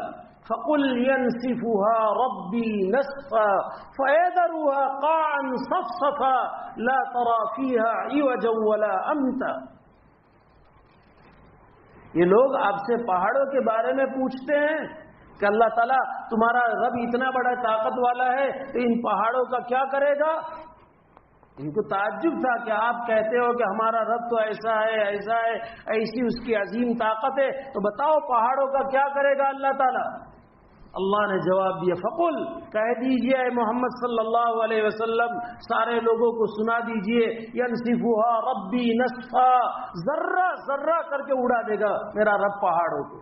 فَقُلْ يَنْسِفُهَا رَبِّي نَسْفًا فَيَذَرُهَا قَاعًا صَفْصَفًا لَا تَرَى فِيهَا عِوَجًا وَلَا أَمْتًا۔ یہ لوگ آپ سے پہاڑوں کے بارے میں پوچھتے ہیں کہ اللہ تعالیٰ تمہارا رب اتنا بڑا طاقت والا ہے تو ان پہاڑوں کا کیا کرے گا؟ ان کو تعجب تھا کہ آپ کہتے ہو کہ ہمارا رب تو ایسا ہے ایسا ہے، ایسی اس کی عظیم طاقت ہے، تو بتاؤ پہاڑوں کا کیا کرے گا اللہ تعالیٰ؟ اللہ نے جواب دیا، فقل کہہ دیجئے اے محمد صلی اللہ علیہ وسلم، سارے لوگوں کو سنا دیجئے، ینسفها ربی نسفا، ذرہ ذرہ کر کے اڑا دے گا میرا رب پہاڑوں کو،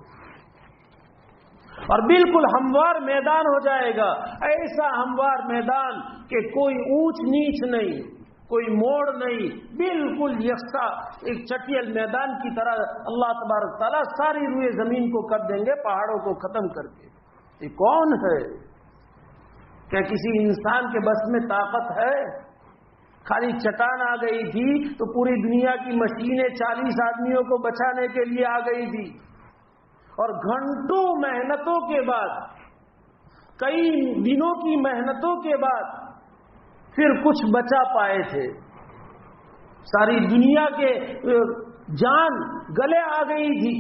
اور بالکل ہموار میدان ہو جائے گا، ایسا ہموار میدان کہ کوئی اونچ نیچ نہیں، کوئی موڑ نہیں، بالکل یکساں ایک چٹیل میدان کی طرح اللہ تبارک تعالیٰ ساری روئے زمین کو کر دیں گے پہاڑوں کو ختم کر کے۔ یہ کون ہے؟ کیا کسی انسان کے بس میں طاقت ہے؟ خالی چٹان آ گئی تھی تو پوری دنیا کی مشینیں 40 آدمیوں کو بچانے کے لیے آ گئی تھی، اور گھنٹوں محنتوں کے بعد، کئی دنوں کی محنتوں کے بعد پھر کچھ بچا پائے تھے۔ ساری دنیا کے جان گلے آ گئی تھی۔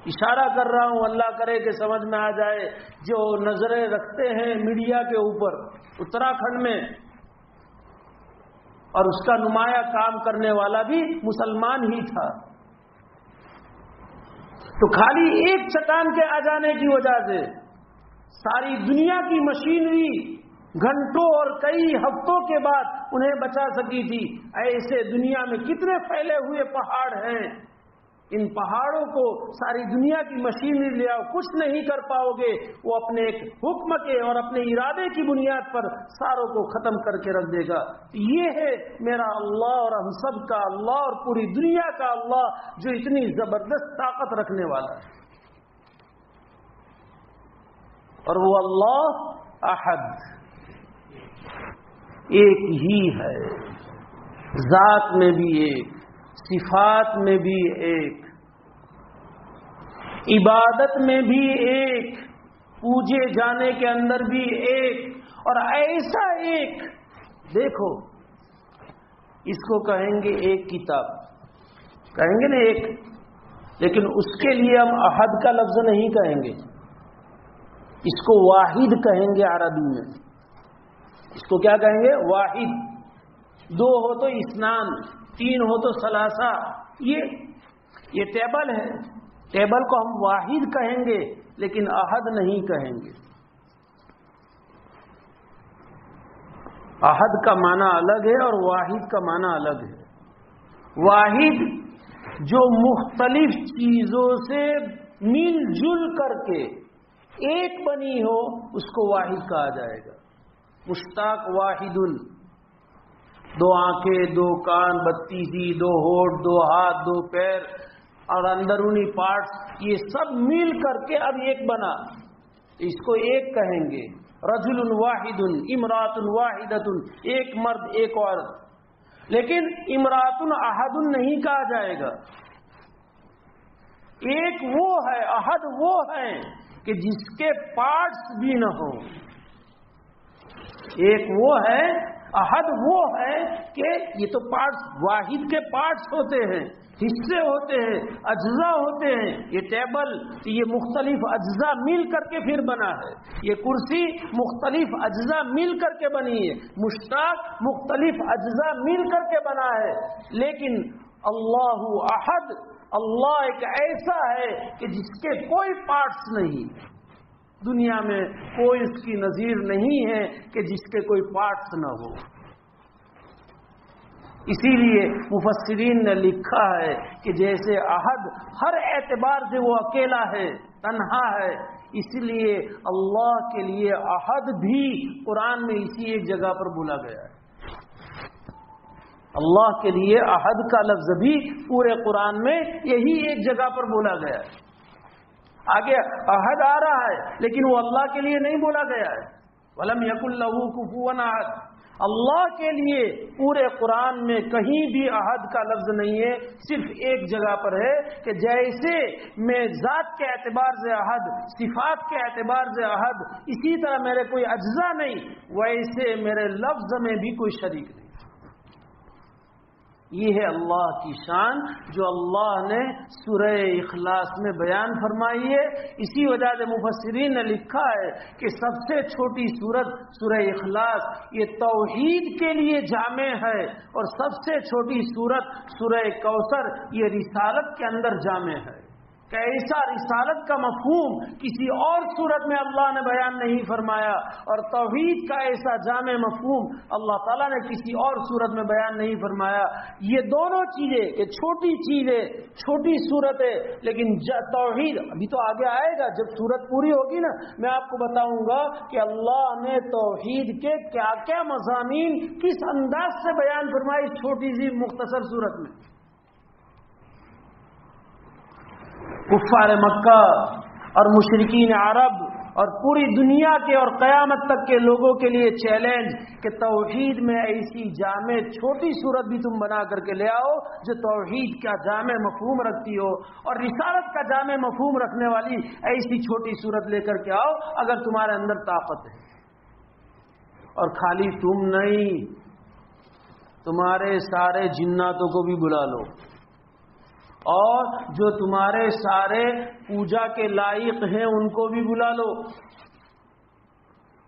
اشارہ کر رہا ہوں، اللہ کرے کہ سمجھ میں آ جائے، جو نظریں رکھتے ہیں میڈیا کے اوپر اتراکھنڈ میں، اور اس کا نمایاں کام کرنے والا بھی مسلمان ہی تھا، تو خالی ایک چٹان کے آ جانے کی وجہ سے ساری دنیا کی مشینری گھنٹوں اور کئی ہفتوں کے بعد انہیں بچا سکی تھی۔ ایسے دنیا میں کتنے پھیلے ہوئے پہاڑ ہیں، ان پہاڑوں کو ساری دنیا کی مشینری لے آؤ، کچھ نہیں کر پاؤ گے، وہ اپنے ایک حکم کے اور اپنے ارادے کی بنیاد پر ساروں کو ختم کر کے رکھ دے گا۔ یہ ہے میرا اللہ اور ہم سب کا اللہ اور پوری دنیا کا اللہ، جو اتنی زبردست طاقت رکھنے والا ہے۔ اور وہ اللہ احد، ایک ہی ہے، ذات میں بھی ایک، صفات میں بھی ایک، عبادت میں بھی ایک، پوجے جانے کے اندر بھی ایک، اور ایسا ایک، دیکھو اس کو کہیں گے ایک کتاب، کہیں گے نا ایک، لیکن اس کے لیے ہم احد کا لفظ نہیں کہیں گے، اس کو واحد کہیں گے عربی میں، اس کو کیا کہیں گے؟ واحد، 2 ہو تو اثنان، 3 ہو تو ثلاثہ. یہ ٹیبل ہے. ٹیبل کو ہم واحد کہیں گے لیکن احد نہیں کہیں گے. احد کا معنی الگ ہے اور واحد کا معنی الگ ہے. واحد جو مختلف چیزوں سے مل جل کر کے ایک بنی ہو اس کو واحد کہا جائے گا. مشتاق واحد، 2 آنکھیں، 2 کان، 32 2 ہونٹ، 2 ہاتھ، 2 پیر اور اندرونی پارٹس، یہ سب مل کر کے اب ایک بنا، اس کو ایک کہیں گے. رجل واحد، امرات واحدۃ، ایک مرد ایک عورت. لیکن امرات احد نہیں کہا جائے گا. ایک وہ ہے، احد وہ ہے کہ جس کے پارٹس بھی نہ ہو. ایک وہ ہے، احد وہ ہے کہ یہ تو پارٹس، واحد کے پارٹس ہوتے ہیں، حصے ہوتے ہیں، اجزاء ہوتے ہیں. یہ ٹیبل، یہ مختلف اجزاء مل کر کے پھر بنا ہے. یہ کرسی مختلف اجزاء مل کر کے بنی ہے. مشتاق مختلف اجزاء مل کر کے بنا ہے. لیکن اللہ احد، اللہ ایک ایسا ہے کہ جس کے کوئی پارٹس نہیں. دنیا میں کوئی اس کی نظیر نہیں ہے کہ جس کے کوئی پارٹس نہ ہو. اسی لیے مفسرین نے لکھا ہے کہ جیسے احد ہر اعتبار سے وہ اکیلا ہے، تنہا ہے، اس لیے اللہ کے لیے احد بھی قرآن میں اسی ایک جگہ پر بولا گیا ہے. اللہ کے لیے احد کا لفظ بھی پورے قرآن میں یہی ایک جگہ پر بولا گیا ہے. آگے احد آ رہا ہے لیکن وہ اللہ کے لیے نہیں بولا گیا ہے. وَلَمْ يَكُنْ لَهُ كُفُوًا أَحَدٌ. اللہ کے لیے پورے قرآن میں کہیں بھی احد کا لفظ نہیں ہے، صرف ایک جگہ پر ہے کہ جیسے میں ذات کے اعتبار سے احد، صفات کے اعتبار سے احد، اسی طرح میرے کوئی اجزاء نہیں، ویسے میرے لفظ میں بھی کوئی شریک نہیں. یہ ہے اللہ کی شان جو اللہ نے سورہ اخلاص میں بیان فرمائی ہے. اسی وجہ سے مفسرین نے لکھا ہے کہ سب سے چھوٹی سورت سورہ اخلاص یہ توحید کے لیے جامع ہے، اور سب سے چھوٹی سورت سورہ کوثر یہ رسالت کے اندر جامع ہے. کہ ایسا رسالت کا مفہوم کسی اور صورت میں اللہ نے بیان نہیں فرمایا، اور توحید کا ایسا جامع مفہوم اللہ تعالیٰ نے کسی اور صورت میں بیان نہیں فرمایا. یہ دونوں چیزیں، یہ چھوٹی چیزیں، چھوٹی صورت ہے، لیکن توحید ابھی تو آگے آئے گا. جب صورت پوری ہوگی نا، میں آپ کو بتاؤں گا کہ اللہ نے توحید کے کیا کیا مضامین کس انداز سے بیان فرمائی چھوٹی سی مختصر صورت میں. کفار مکہ اور مشرکین عرب اور پوری دنیا کے اور قیامت تک کے لوگوں کے لیے چیلنج کہ توحید میں ایسی جامع چھوٹی صورت بھی تم بنا کر کے لے آؤ جو توحید کا جامع مفہوم رکھتی ہو، اور رسالت کا جامع مفہوم رکھنے والی ایسی چھوٹی صورت لے کر کے آؤ اگر تمہارے اندر طاقت ہے. اور خالی تم نہیں، تمہارے سارے جناتوں کو بھی بلا لو، اور جو تمہارے سارے پوجا کے لائق ہیں ان کو بھی بلا لو،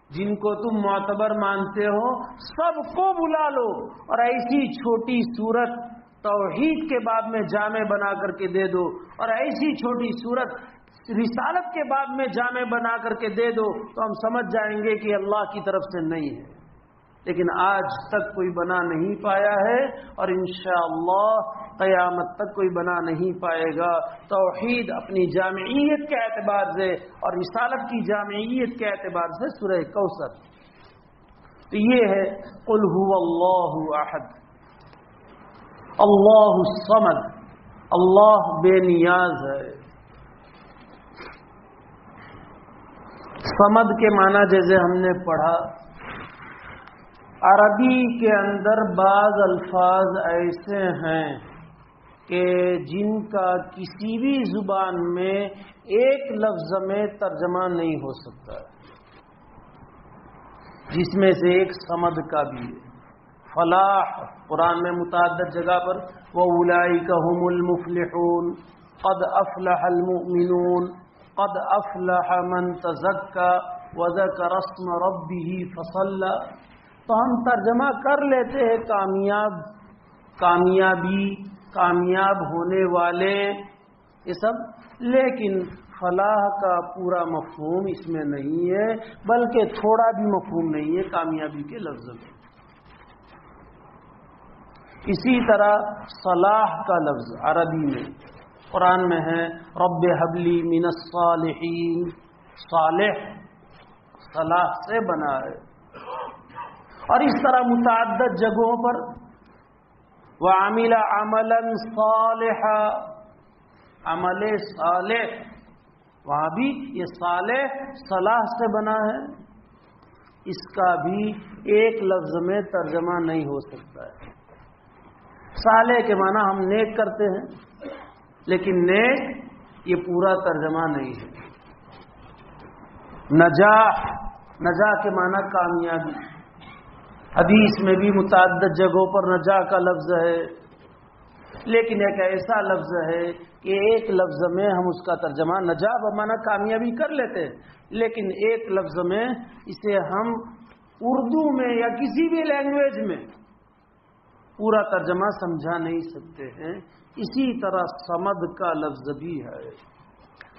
جن کو تم معتبر مانتے ہو سب کو بلا لو، اور ایسی چھوٹی صورت توحید کے بعد میں جامع بنا کر کے دے دو، اور ایسی چھوٹی صورت رسالت کے بعد میں جامع بنا کر کے دے دو، تو ہم سمجھ جائیں گے کہ اللہ کی طرف سے نہیں ہے. لیکن آج تک کوئی بنا نہیں پایا ہے، اور انشاءاللہ قیامت تک کوئی بنا نہیں پائے گا. توحید اپنی جامعیت کے اعتبار سے اور رسالت کی جامعیت کے اعتبار سے سورہ کوثر. تو یہ ہے قل هو اللہ احد، اللہ الصمد، اللہ بے نیاز ہے. صمد کے معنی جیسے ہم نے پڑھا، عربی کے اندر بعض الفاظ ایسے ہیں کہ جن کا کسی بھی زبان میں ایک لفظ میں ترجمہ نہیں ہو سکتا، جس میں سے ایک صمد کا بھی ہے. فلاح قرآن میں متعدد جگہ پر وَأُولَئِكَ هُمُ الْمُفْلِحُونَ، قَدْ أَفْلَحَ الْمُؤْمِنُونَ، قَدْ أَفْلَحَ مَنْ تَزَكَّى وَذَكَرَ اسْمَ رَبِّهِ فَصَلَّى. تو ہم ترجمہ کر لیتے ہیں کامیابی، کامیاب ہونے والے، یہ سب، لیکن فلاح کا پورا مفہوم اس میں نہیں ہے، بلکہ تھوڑا بھی مفہوم نہیں ہے کامیابی کے لفظ میں۔ اسی طرح صلاح کا لفظ عربی میں قرآن میں ہے رب حبلی من الصالحین، صالح صلاح سے بنا ہے، اور اس طرح متعدد جگہوں پر وعمل عملا صالحا، عمل صالح، وہاں بھی یہ صالح صلاح سے بنا ہے، اس کا بھی ایک لفظ میں ترجمہ نہیں ہو سکتا ہے۔ صالح کے معنی ہم نیک کرتے ہیں، لیکن نیک یہ پورا ترجمہ نہیں ہے۔ نجاح کے معنی کامیابی، حدیث میں بھی متعدد جگہوں پر نجاح کا لفظ ہے، لیکن ایک ایسا لفظ ہے کہ ایک لفظ میں ہم اس کا ترجمہ نجاح بمعنی کامیابی کر لیتے ہیں، لیکن ایک لفظ میں اسے ہم اردو میں یا کسی بھی لینگویج میں پورا ترجمہ سمجھا نہیں سکتے ہیں۔ اسی طرح صمد کا لفظ بھی ہے۔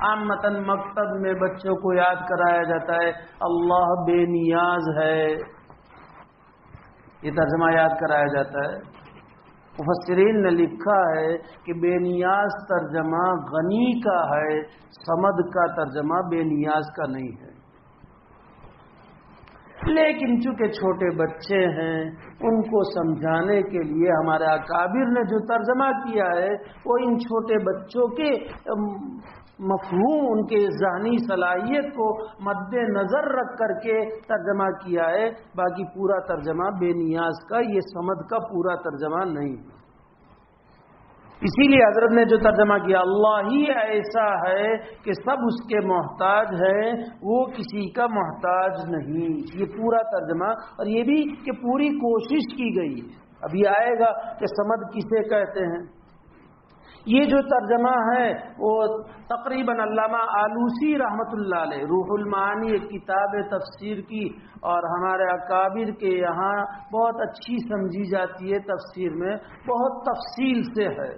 عامتاً مکتب میں بچوں کو یاد کرایا جاتا ہے اللہ بے نیاز ہے، یہ ترجمہ یاد کرایا جاتا ہے۔ مفسرین نے لکھا ہے کہ بے نیاز ترجمہ غنی کا ہے، صمد کا ترجمہ بے نیاز کا نہیں ہے۔ لیکن چونکہ چھوٹے بچے ہیں، ان کو سمجھانے کے لیے ہمارے اکابر نے جو ترجمہ کیا ہے وہ ان چھوٹے بچوں کے مفہوم، ان کے ذہنی صلاحیت کو مد نظر رکھ کر کے ترجمہ کیا ہے، باقی پورا ترجمہ بے نیاز کا، یہ صمد کا پورا ترجمہ نہیں ہے۔ اسی لیے حضرت نے جو ترجمہ کیا اللہ ہی ایسا ہے کہ سب اس کے محتاج ہیں، وہ کسی کا محتاج نہیں، یہ پورا ترجمہ، اور یہ بھی کہ پوری کوشش کی گئی ہے۔ ابھی آئے گا کہ صمد کسے کہتے ہیں۔ یہ جو ترجمہ ہے وہ تقریباً علامہ آلوسی رحمۃ اللہ علیہ، روح المعانی ایک کتاب تفسیر کی، اور ہمارے اکابر کے یہاں بہت اچھی سمجھی جاتی ہے، تفسیر میں بہت تفصیل سے ہے۔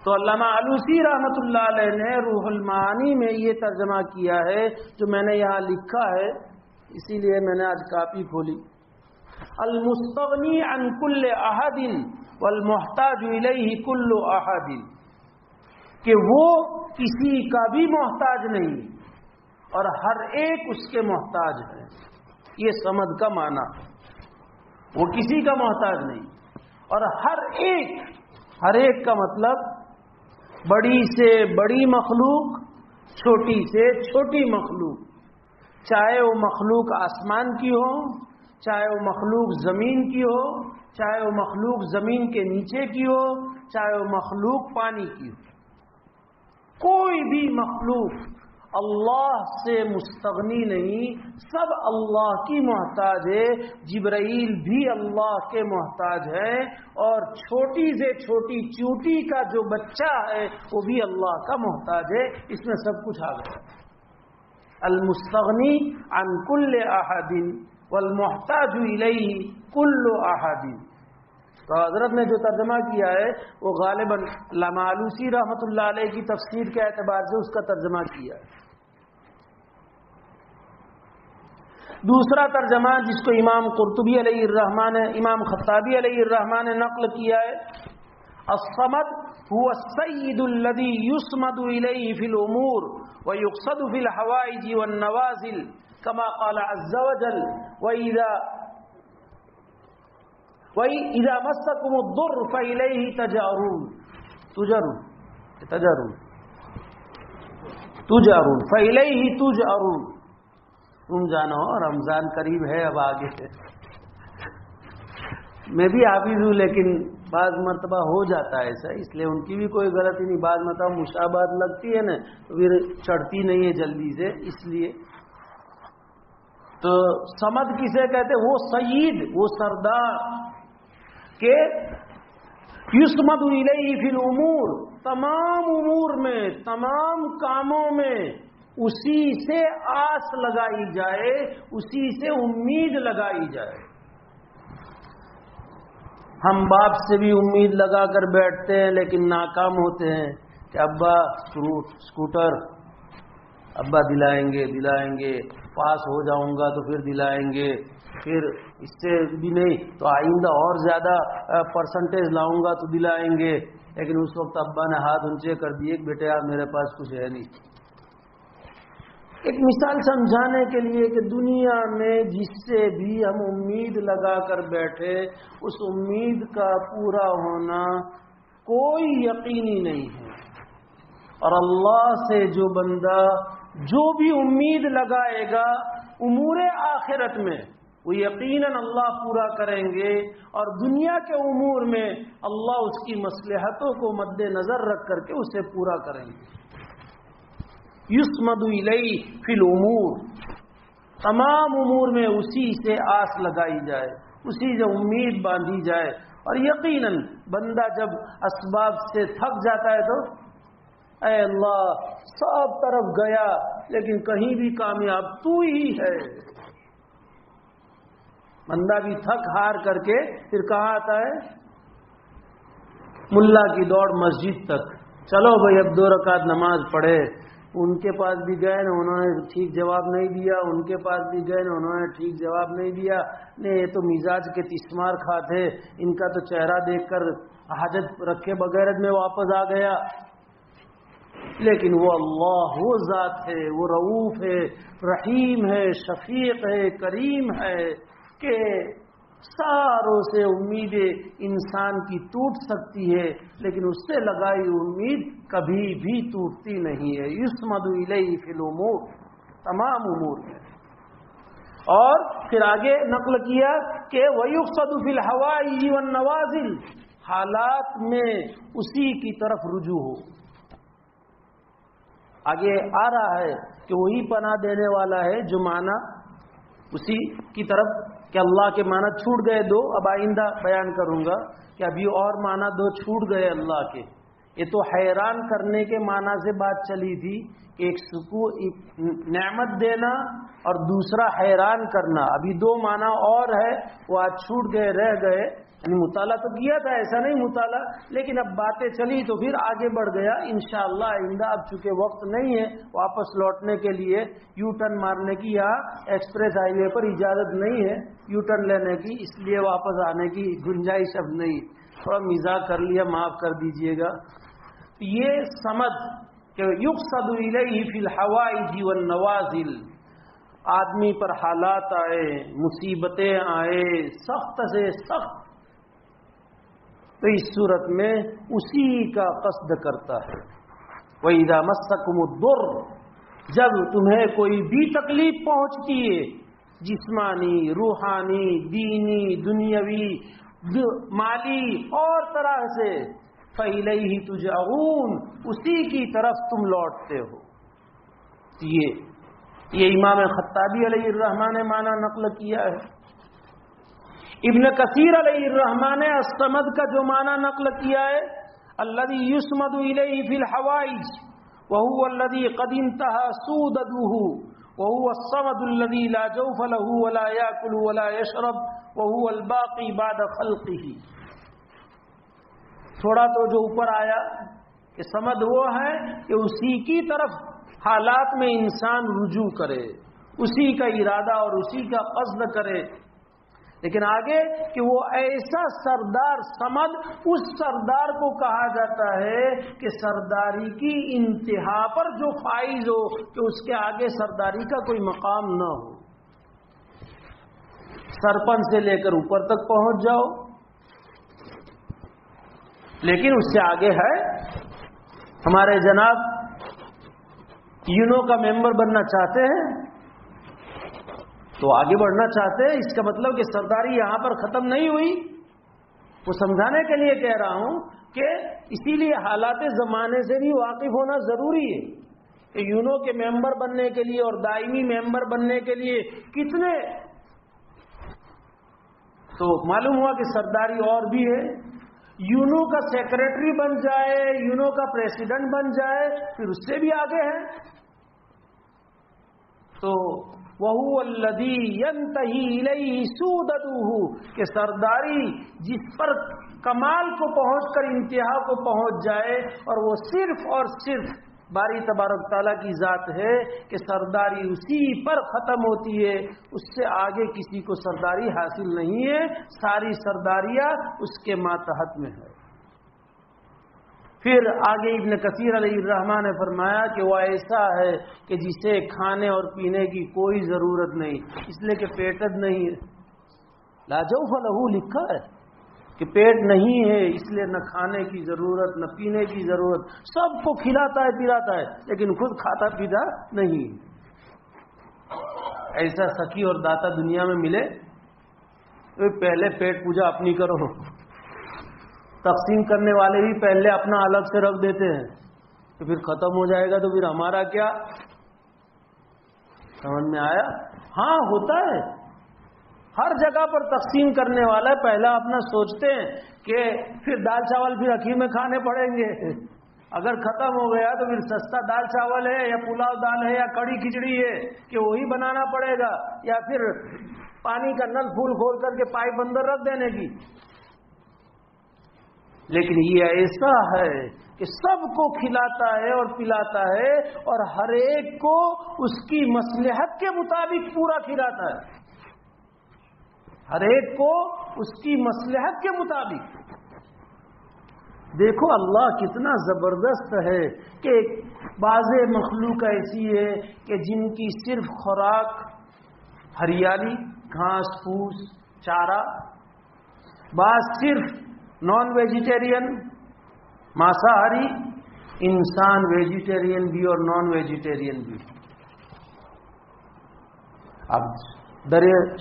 تو علامہ آلوسی رحمۃ اللہ علیہ نے روح المعانی میں یہ ترجمہ کیا ہے جو میں نے یہاں لکھا ہے، اسی لیے میں نے آج کاپی کھولی۔ المستغنی عن کل احد والمحتاج الیہ کل احد، کہ وہ کسی کا بھی محتاج نہیں اور ہر ایک اس کے محتاج ہے، یہ صمد کا معنی، وہ کسی کا محتاج نہیں اور ہر ایک کا مطلب بڑی سے بڑی مخلوق، چھوٹی سے چھوٹی مخلوق، چاہے وہ مخلوق آسمان کی ہو، چاہے وہ مخلوق زمین کی ہو، چاہے وہ مخلوق زمین کے نیچے کی ہو، چاہے وہ مخلوق پانی کی ہو، کوئی بھی مخلوق اللہ سے مستغنی نہیں، سب اللہ کی محتاج ہے۔ جبرائیل بھی اللہ کے محتاج ہے، اور چھوٹی سے چھوٹی چیونٹی کا جو بچہ ہے وہ بھی اللہ کا محتاج ہے۔ اس میں سب کچھ آ گیا۔ المستغنی عن کل احد والمحتاج الیہ کل احد۔ تو حضرت نے جو ترجمہ کیا ہے وہ غالباً علامہ آلوسی رحمۃ اللہ علیہ کی تفسیر کے اعتبار سے اس کا ترجمہ کیا ہے۔ دوسرا ترجمہ جس کو امام قرطبی علیہ الرحمن، امام خطابی علیہ الرحمن نے نقل کیا ہے، الصمد هو السید الذي يصمد الیہ فی الامور ويقصد فی الحوائج والنوازل كما قال عز وجل وَإِذَا مَسَّكُمُ الضُّرُّ فَإِلَيْهِ تُجَرُونَ فَإِلَيْهِ تُجَرُونَ۔ تم جانو رمضان قریب ہے، اب آگے ہے، میں بھی حافظ ہوں لیکن بعض مرتبہ ہو جاتا ہے ایسا، اس لیے ان کی بھی کوئی غلطی نہیں، بعض مرتبہ مشابہت لگتی ہے نا تو پھر چڑھتی نہیں ہے جلدی سے، اس لیے تو صمد کسے کہتے؟ وہ سید، وہ سردار، کہ یصمد الیہ فی الامور، تمام امور میں، تمام کاموں میں اسی سے آس لگائی جائے، اسی سے امید لگائی جائے۔ ہم باپ سے بھی امید لگا کر بیٹھتے ہیں لیکن ناکام ہوتے ہیں کہ ابا اسکوٹر ابا دلائیں گے، پاس ہو جاؤں گا تو پھر دلائیں گے، پھر اس سے بھی نہیں تو آئندہ اور زیادہ پرسنٹیج لاؤں گا تو دلائیں گے، لیکن اس وقت ابا نے ہاتھ اونچے کر دیے کہ بیٹے یار میرے پاس کچھ ہے نہیں۔ ایک مثال سمجھانے کے لیے کہ دنیا میں جس سے بھی ہم امید لگا کر بیٹھے اس امید کا پورا ہونا کوئی یقینی نہیں ہے، اور اللہ سے جو بندہ جو بھی امید لگائے گا امور آخرت میں وہ یقیناً اللہ پورا کریں گے، اور دنیا کے امور میں اللہ اس کی مصلحتوں کو مد نظر رکھ کر کے اسے پورا کریں گے۔ یسمد الیہ فی الامور، تمام امور میں اسی سے آس لگائی جائے، اسی سے امید باندھی جائے، اور یقیناً بندہ جب اسباب سے تھک جاتا ہے تو اے اللہ سب طرف گیا لیکن کہیں بھی کامیاب تو ہی ہے۔ بندہ بھی تھک ہار کر کے پھر کہاں آتا ہے؟ ملا کی دوڑ مسجد تک، چلو بھائی اب 2 رکعت نماز پڑھے۔ ان کے پاس بھی گئے نا، انہوں نے ٹھیک جواب نہیں دیا، ان کے پاس بھی گئے نا، انہوں نے ٹھیک جواب نہیں دیا، نہیں یہ تو مزاج کے تسمار کھا تھے، ان کا تو چہرہ دیکھ کر حاجت رکھے بغیر میں واپس آ گیا۔ لیکن وہ اللہ وہ ذات ہے، وہ رؤوف ہے، رحیم ہے، شفیق ہے، کریم ہے کہ ساروں سے امیدیں انسان کی ٹوٹ سکتی ہے لیکن اس سے لگائی امید کبھی بھی ٹوٹتی نہیں ہے۔ یسمد الیہ فی الامور، تمام امور میں۔ اور پھر آگے نقل کیا کہ وَيُقْصَدُ فِي الْحَوَائِجِ وَالنَّوَازِلِ، حالات میں اسی کی طرف رجوع ہو۔ آگے آ رہا ہے کہ وہی پناہ دینے والا ہے جو معنی اسی کی طرف کہ اللہ کے معنی چھوٹ گئے 2، اب آئندہ بیان کروں گا کہ ابھی اور معنی 2 چھوٹ گئے اللہ کے۔ یہ تو حیران کرنے کے معنی سے بات چلی تھی کہ ایک نعمت دینا اور دوسرا حیران کرنا، ابھی 2 معنی اور ہے وہ آج چھوٹ گئے، رہ گئے۔ یعنی مطالعہ تو کیا تھا، ایسا نہیں مطالعہ، لیکن اب باتیں چلی تو پھر آگے بڑھ گیا انشاءاللہ آئندہ۔ اب چونکہ وقت نہیں ہے واپس لوٹنے کے لیے یو ٹرن مارنے کی، یہاں ایکسپریس ہائی وے پر اجازت نہیں ہے یو ٹرن لینے کی، اس لیے واپس آنے کی گنجائش اب نہیں، تھوڑا مزاح کر لیا، معاف کر دیجئے گا۔ یہ سمجھ کہ یقصد الیہ فی الحوائج والنوازل، آدمی پر حالات آئے، مصیبتیں آئے، سخت سے سخت، تو اس صورت میں اسی کا قصد کرتا ہے۔ وَإِذَا مَسَّكُمُ الضُّرُّ، جب تمہیں کوئی بھی تکلیف پہنچتی ہے، جسمانی، روحانی، دینی، دنیاوی، مالی اور طرح سے، فَإِلَيْهِ تُجْأَرُونَ، اسی کی طرف تم لوٹتے ہو۔ یہ امام خطابی علیہ الرحمہ نے معنی نقل کیا ہے۔ ابن کثیر علیہ الرحمہ نے الصمد کا جو معنی نقل کیا ہے، الذی یسمد الیہ فی الحوائج وهو الذی قد انتهى سودده وهو الصمد الذی لا جوف له ولا یاکل ولا یشرب وهو الباقی بعد خلقه۔ تھوڑا تو جو اوپر آیا کہ سمد وہ ہے کہ اسی کی طرف حالات میں انسان رجوع کرے، اسی کا ارادہ اور اسی کا قصد کرے، لیکن آگے کہ وہ ایسا سردار سمد، اس سردار کو کہا جاتا ہے کہ سرداری کی انتہا پر جو فائز ہو کہ اس کے آگے سرداری کا کوئی مقام نہ ہو، سرپنچ سے لے کر اوپر تک پہنچ جاؤ، لیکن اس سے آگے ہے ہمارے جناب یونو کا ممبر بننا چاہتے ہیں تو آگے بڑھنا چاہتے ہیں، اس کا مطلب کہ سرداری یہاں پر ختم نہیں ہوئی۔ وہ سمجھانے کے لیے کہہ رہا ہوں کہ اسی لیے حالات زمانے سے بھی واقف ہونا ضروری ہے کہ یونو کے ممبر بننے کے لیے اور دائمی ممبر بننے کے لیے کتنے، تو معلوم ہوا کہ سرداری اور بھی ہے، یونو کا سیکریٹری بن جائے، یونو کا پریسیڈنٹ بن جائے، پھر اس سے بھی آگے ہے۔ تو وَهُوَ الَّذِي يَنْتَهِي إِلَيْهِ سُودَتُهُ کہ سرداری جس پر کمال کو پہنچ کر انتہا کو پہنچ جائے، اور وہ صرف اور صرف باری تبارک تعالیٰ کی ذات ہے کہ سرداری اسی پر ختم ہوتی ہے، اس سے آگے کسی کو سرداری حاصل نہیں ہے، ساری سرداریاں اس کے ماتحت میں ہے۔ پھر آگے ابن کثیر علیہ الرحمٰن نے فرمایا کہ وہ ایسا ہے کہ جسے کھانے اور پینے کی کوئی ضرورت نہیں، اس لیے کہ پیٹد نہیں ہے، لا جوف لہ لکھا ہے کہ پیٹ نہیں ہے، اس لیے نہ کھانے کی ضرورت نہ پینے کی ضرورت، سب کو کھلاتا ہے پلاتا ہے لیکن خود کھاتا پیتا نہیں۔ ایسا سخی اور داتا دنیا میں ملے تو پہلے پیٹ پوجا اپنی کرو، تقسیم کرنے والے بھی پہلے اپنا الگ سے رکھ دیتے ہیں، تو پھر ختم ہو جائے گا تو پھر ہمارا کیا؟ سمجھ میں آیا؟ ہاں ہوتا ہے، ہر جگہ پر تقسیم کرنے والا پہلا اپنا سوچتے ہیں کہ پھر دال چاول پھر اخیر میں کھانے پڑیں گے، اگر ختم ہو گیا تو پھر سستا دال چاول ہے یا پلاؤ دال ہے یا کڑی کھچڑی ہے کہ وہی بنانا پڑے گا، یا پھر پانی کا نل پھول کھول کر کے پائپ اندر رکھ دینے کی۔ لیکن یہ ایسا ہے کہ سب کو کھلاتا ہے اور پلاتا ہے، اور ہر ایک کو اس کی مصلحت کے مطابق پورا کھلاتا ہے، ہر ایک کو اس کی مصلحت کے مطابق۔ دیکھو اللہ کتنا زبردست ہے کہ بعض مخلوق ایسی ہے کہ جن کی صرف خوراک ہریالی، گھاس پھوس، چارہ، بعض صرف نان ویجیٹیرین مانساہاری، انسان ویجیٹیرین بھی اور نان ویجیٹیرین بھی۔ اب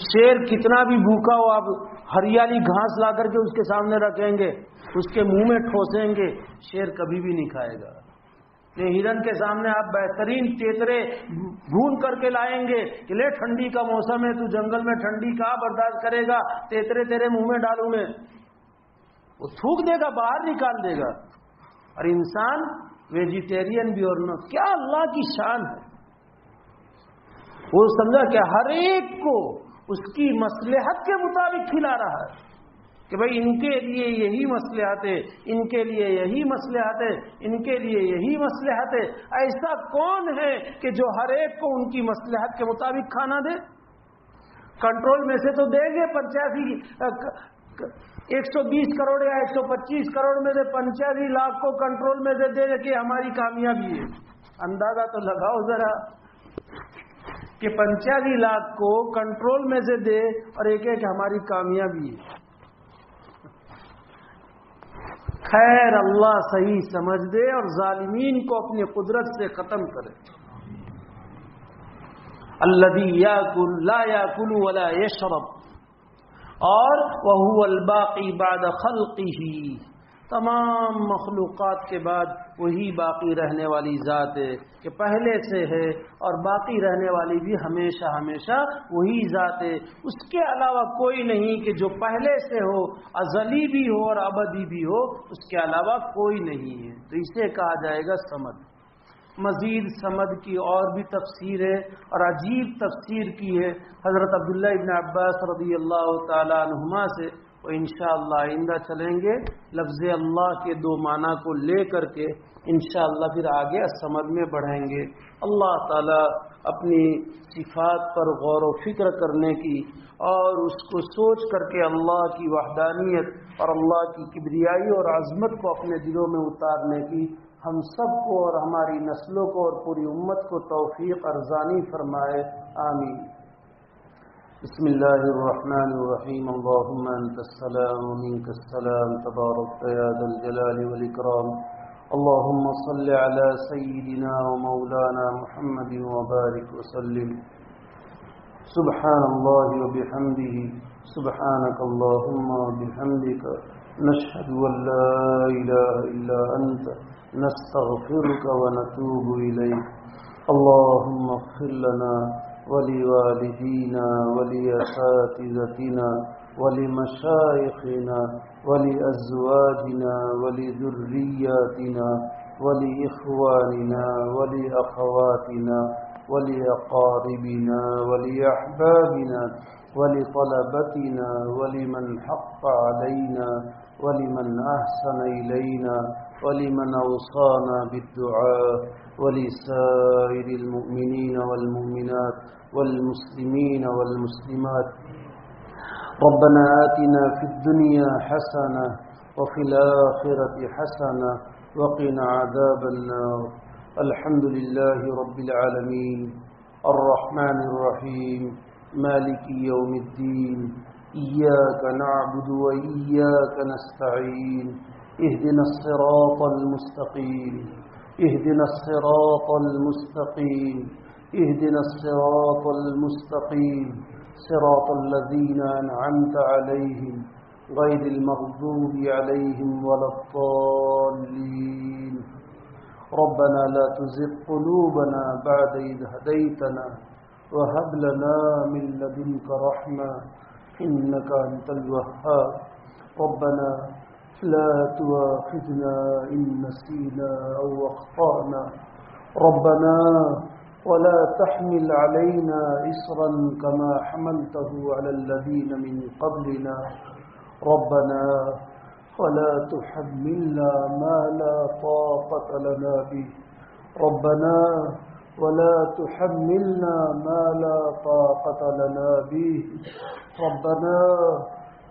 شیر کتنا بھی بھوکا ہو، آپ ہریالی گھاس لا کر کے اس کے سامنے رکھیں گے، اس کے منہ میں ٹھوسیں گے، شیر کبھی بھی نہیں کھائے گا۔ یہ ہرن کے سامنے آپ بہترین تیترے بھون کر کے لائیں گے کہ لے ٹھنڈی کا موسم ہے، تو جنگل میں ٹھنڈی کہاں برداشت کرے گا، تیترے تیرے منہ میں ڈالوں میں، وہ تھوک دے گا، باہر نکال دے گا۔ اور انسان ویجیٹیرین بھی اور نہ، کیا اللہ کی شان ہے۔ وہ سمجھا کہ ہر ایک کو اس کی مصلحت کے مطابق کھلا رہا ہے، کہ بھئی ان کے لیے یہی مصلحت ہے، ان کے لیے یہی مصلحت ہے، ان کے لیے یہی مصلحت ہے۔ ایسا کون ہے کہ جو ہر ایک کو ان کی مصلحت کے مطابق کھانا دے؟ کنٹرول میں سے تو دیں گے 120 کروڑ یا 125 کروڑ میں سے 85 لاکھ کو کنٹرول میں سے دے کہ ہماری کامیابی ہے۔ اندازہ تو لگاؤ ذرا کہ 85 لاکھ کو کنٹرول میں سے دے اور ایک ایک ہماری کامیابی ہے۔ خیر اللہ صحیح سمجھ دے اور ظالمین کو اپنی قدرت سے ختم کرے۔ الذی یاکل لا یاکل ولا یشرب، اور وہو الباقی بعد خلقہ، تمام مخلوقات کے بعد وہی باقی رہنے والی ذات ہے کہ پہلے سے ہے، اور باقی رہنے والی بھی ہمیشہ ہمیشہ وہی ذات ہے، اس کے علاوہ کوئی نہیں کہ جو پہلے سے ہو، ازلی بھی ہو اور ابدی بھی ہو، اس کے علاوہ کوئی نہیں ہے، تو اسے کہا جائے گا صمد۔ مزید صمد کی اور بھی تفسیر ہے اور عجیب تفسیر کی ہے حضرت عبداللہ ابن عباس رضی اللہ تعالی عنہما سے، وہ انشاءاللہ آئندہ چلیں گے لفظ اللہ کے 2 معنی کو لے کر کے انشاءاللہ پھر آگے الصمد میں بڑھیں گے۔ اللہ تعالی اپنی صفات پر غور و فکر کرنے کی اور اس کو سوچ کر کے اللہ کی وحدانیت اور اللہ کی کبریائی اور عظمت کو اپنے دلوں میں اتارنے کی ہم سب کو اور ہماری نسلوں کو اور پوری امت کو توفیق ارزانی فرمائے، آمین۔ بسم اللہ الرحمن الرحیم، اللہم انت السلام ومنک السلام، تبارک یا ذا الجلال والاکرام، اللہم صل علی سیدنا ومولانا محمد وبارک وسلم۔ سبحان اللہ وبحمدہ، سبحانک اللہم وبحمدک، نشہد ان لا الہ الا انت، نستغفرك ونتوب إليك، اللهم اغفر لنا ولوالدينا ولأساتذتنا ولمشايخنا ولأزواجنا ولذرياتنا ولإخواننا ولأخواتنا ولأقاربنا ولأحبابنا ولطلبتنا ولمن حق علينا ولمن أحسن إلينا ولمن أوصانا بالدعاء ولسائر المؤمنين والمؤمنات والمسلمين والمسلمات. ربنا آتنا في الدنيا حسنة وفي الآخرة حسنة وقنا عذاب النار. الحمد لله رب العالمين الرحمن الرحيم مالك يوم الدين إياك نعبد وإياك نستعين اهدنا الصراط المستقيم اهدنا الصراط المستقيم اهدنا الصراط المستقيم صراط الذين أنعمت عليهم غير المغضوب عليهم ولا الضالين. ربنا لا تزغ قلوبنا بعد إذ هديتنا وهب لنا من لدنك رحمة إنك أنت الوهاب. ربنا لا تؤاخذنا إن نسينا أو أخطأنا ربنا ولا تحمل علينا إصرا كما حملته على الذين من قبلنا ربنا ولا تحملنا ما لا طاقة لنا به ربنا ولا تحملنا ما لا طاقة لنا به ربنا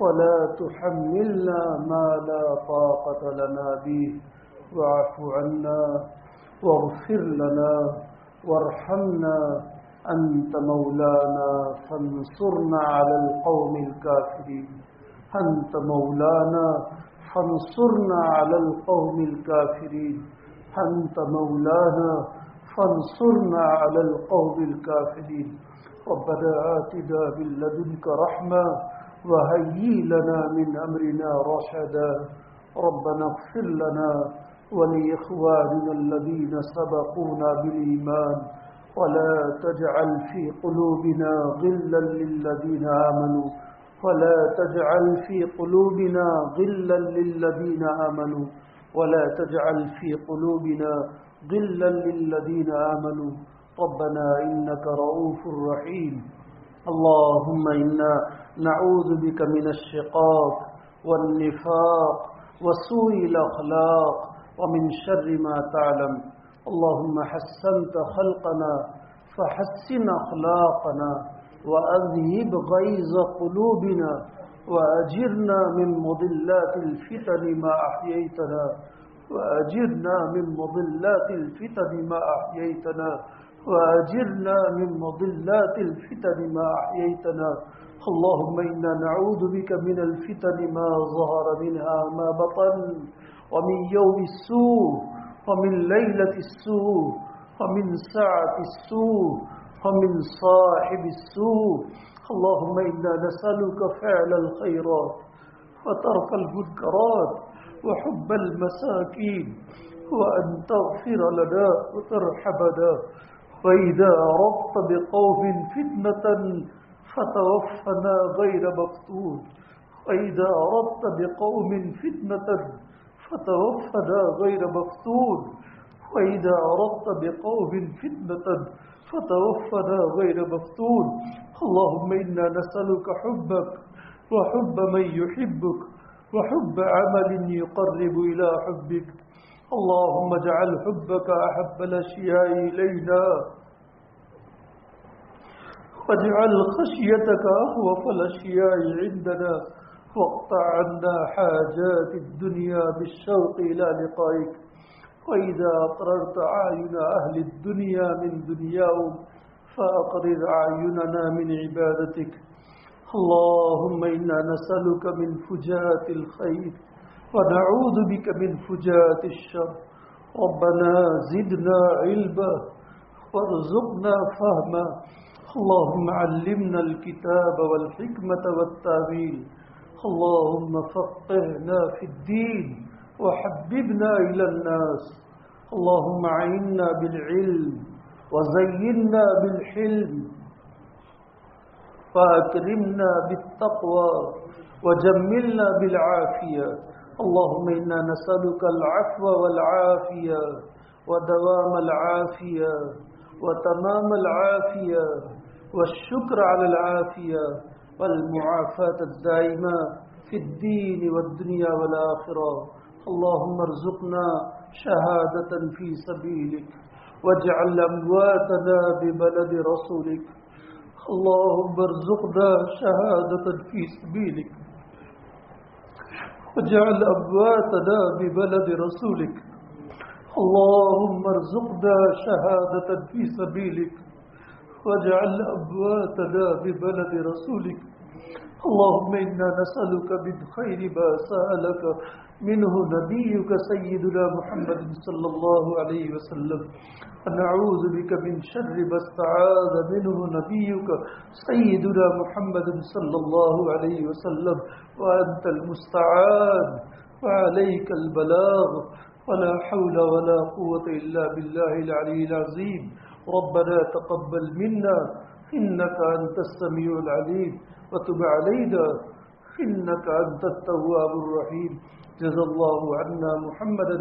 ولا تحملنا ما لا طاقة لنا به واعف عنا واغفر لنا وارحمنا أنت مولانا فانصرنا على القوم الكافرين. أنت مولانا فانصرنا على القوم الكافرين. أنت مولانا فانصرنا على القوم الكافرين. ربنا آتنا من لدنك رحمة وهيئ لنا من أمرنا رشدا. ربنا اغفر لنا ولإخواننا الذين سبقونا بالإيمان ولا تجعل في قلوبنا غلا للذين آمنوا ولا تجعل في قلوبنا غلا للذين آمنوا ولا تجعل في قلوبنا غلا للذين آمنوا. ربنا إنك رؤوف رحيم. اللهم إنا نعوذ بك من الشقاق والنفاق وسوء الأخلاق ومن شر ما تعلم. اللهم حسنت خلقنا فحسن أخلاقنا وأذهب غيظ قلوبنا وأجرنا من مضلات الفتن ما أحييتنا وأجرنا من مضلات الفتن ما أحييتنا وأجرنا من مضلات الفتن ما أحييتنا. اللهم إنا نعوذ بك من الفتن ما ظهر منها ما بطن ومن يوم السوء ومن ليلة السوء ومن ساعة السوء ومن صاحب السوء. اللهم إنا نسألك فعل الخيرات وترك المنكرات وحب المساكين وأن تغفر لنا وترحمنا. وإذا أردت بقوم فتنة فتوفنا غير مفتون. وإذا أردت بقوم فتنة فتوفنا غير مفتون. وإذا أردت بقوم فتنة فتوفنا غير مفتون. اللهم إنا نسألك حبك وحب من يحبك وحب عمل يقرب إلى حبك. اللهم اجعل حبك أحب الأشياء إلينا واجعل خشيتك أخوف الأشياء عندنا واقطع عنا حاجات الدنيا بالشوق إلى لقائك. وإذا أقررت أعين أهل الدنيا من دنياهم فأقرر أعيننا من عبادتك. اللهم إنا نسألك من فجاءة الخير ونعوذ بك من فجاءة الشر. ربنا زدنا علما وارزقنا فهما. اللهم علمنا الكتاب والحكمة والتأويل. اللهم فقهنا في الدين وحببنا إلى الناس. اللهم أعنا بالعلم وزينا بالحلم فأكرمنا بالتقوى وجملنا بالعافية. اللهم إنا نسألك العفو والعافية ودوام العافية وتمام العافية والشكر على العافية والمعافاة الدائمة في الدين والدنيا والآخرة. اللهم ارزقنا شهادة في سبيلك واجعل أمواتنا ببلد رسولك. اللهم ارزقنا شهادة في سبيلك واجعل أمواتنا ببلد رسولك. اللهم ارزقنا شهادة في سبيلك واجعل أمواتنا ببلد رسولك. اللهم إنا نسألك من خير ما سألك منه نبيك سيدنا محمد صلى الله عليه وسلم، ونعوذ بك من شر ما استعاذ منه نبيك سيدنا محمد صلى الله عليه وسلم، وأنت المستعان وعليك البلاغ، ولا حول ولا قوة إلا بالله العلي العظيم. ربنا تقبل منا إنك أنت السميع العليم وتب علينا إنك أنت التواب الرحيم. جزا الله عنا محمدا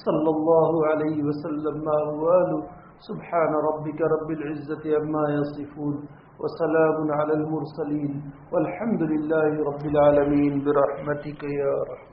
صلى الله عليه وسلم ما هو آله. سبحان ربك رب العزة عما يصفون وسلام على المرسلين والحمد لله رب العالمين برحمتك يا رحمن.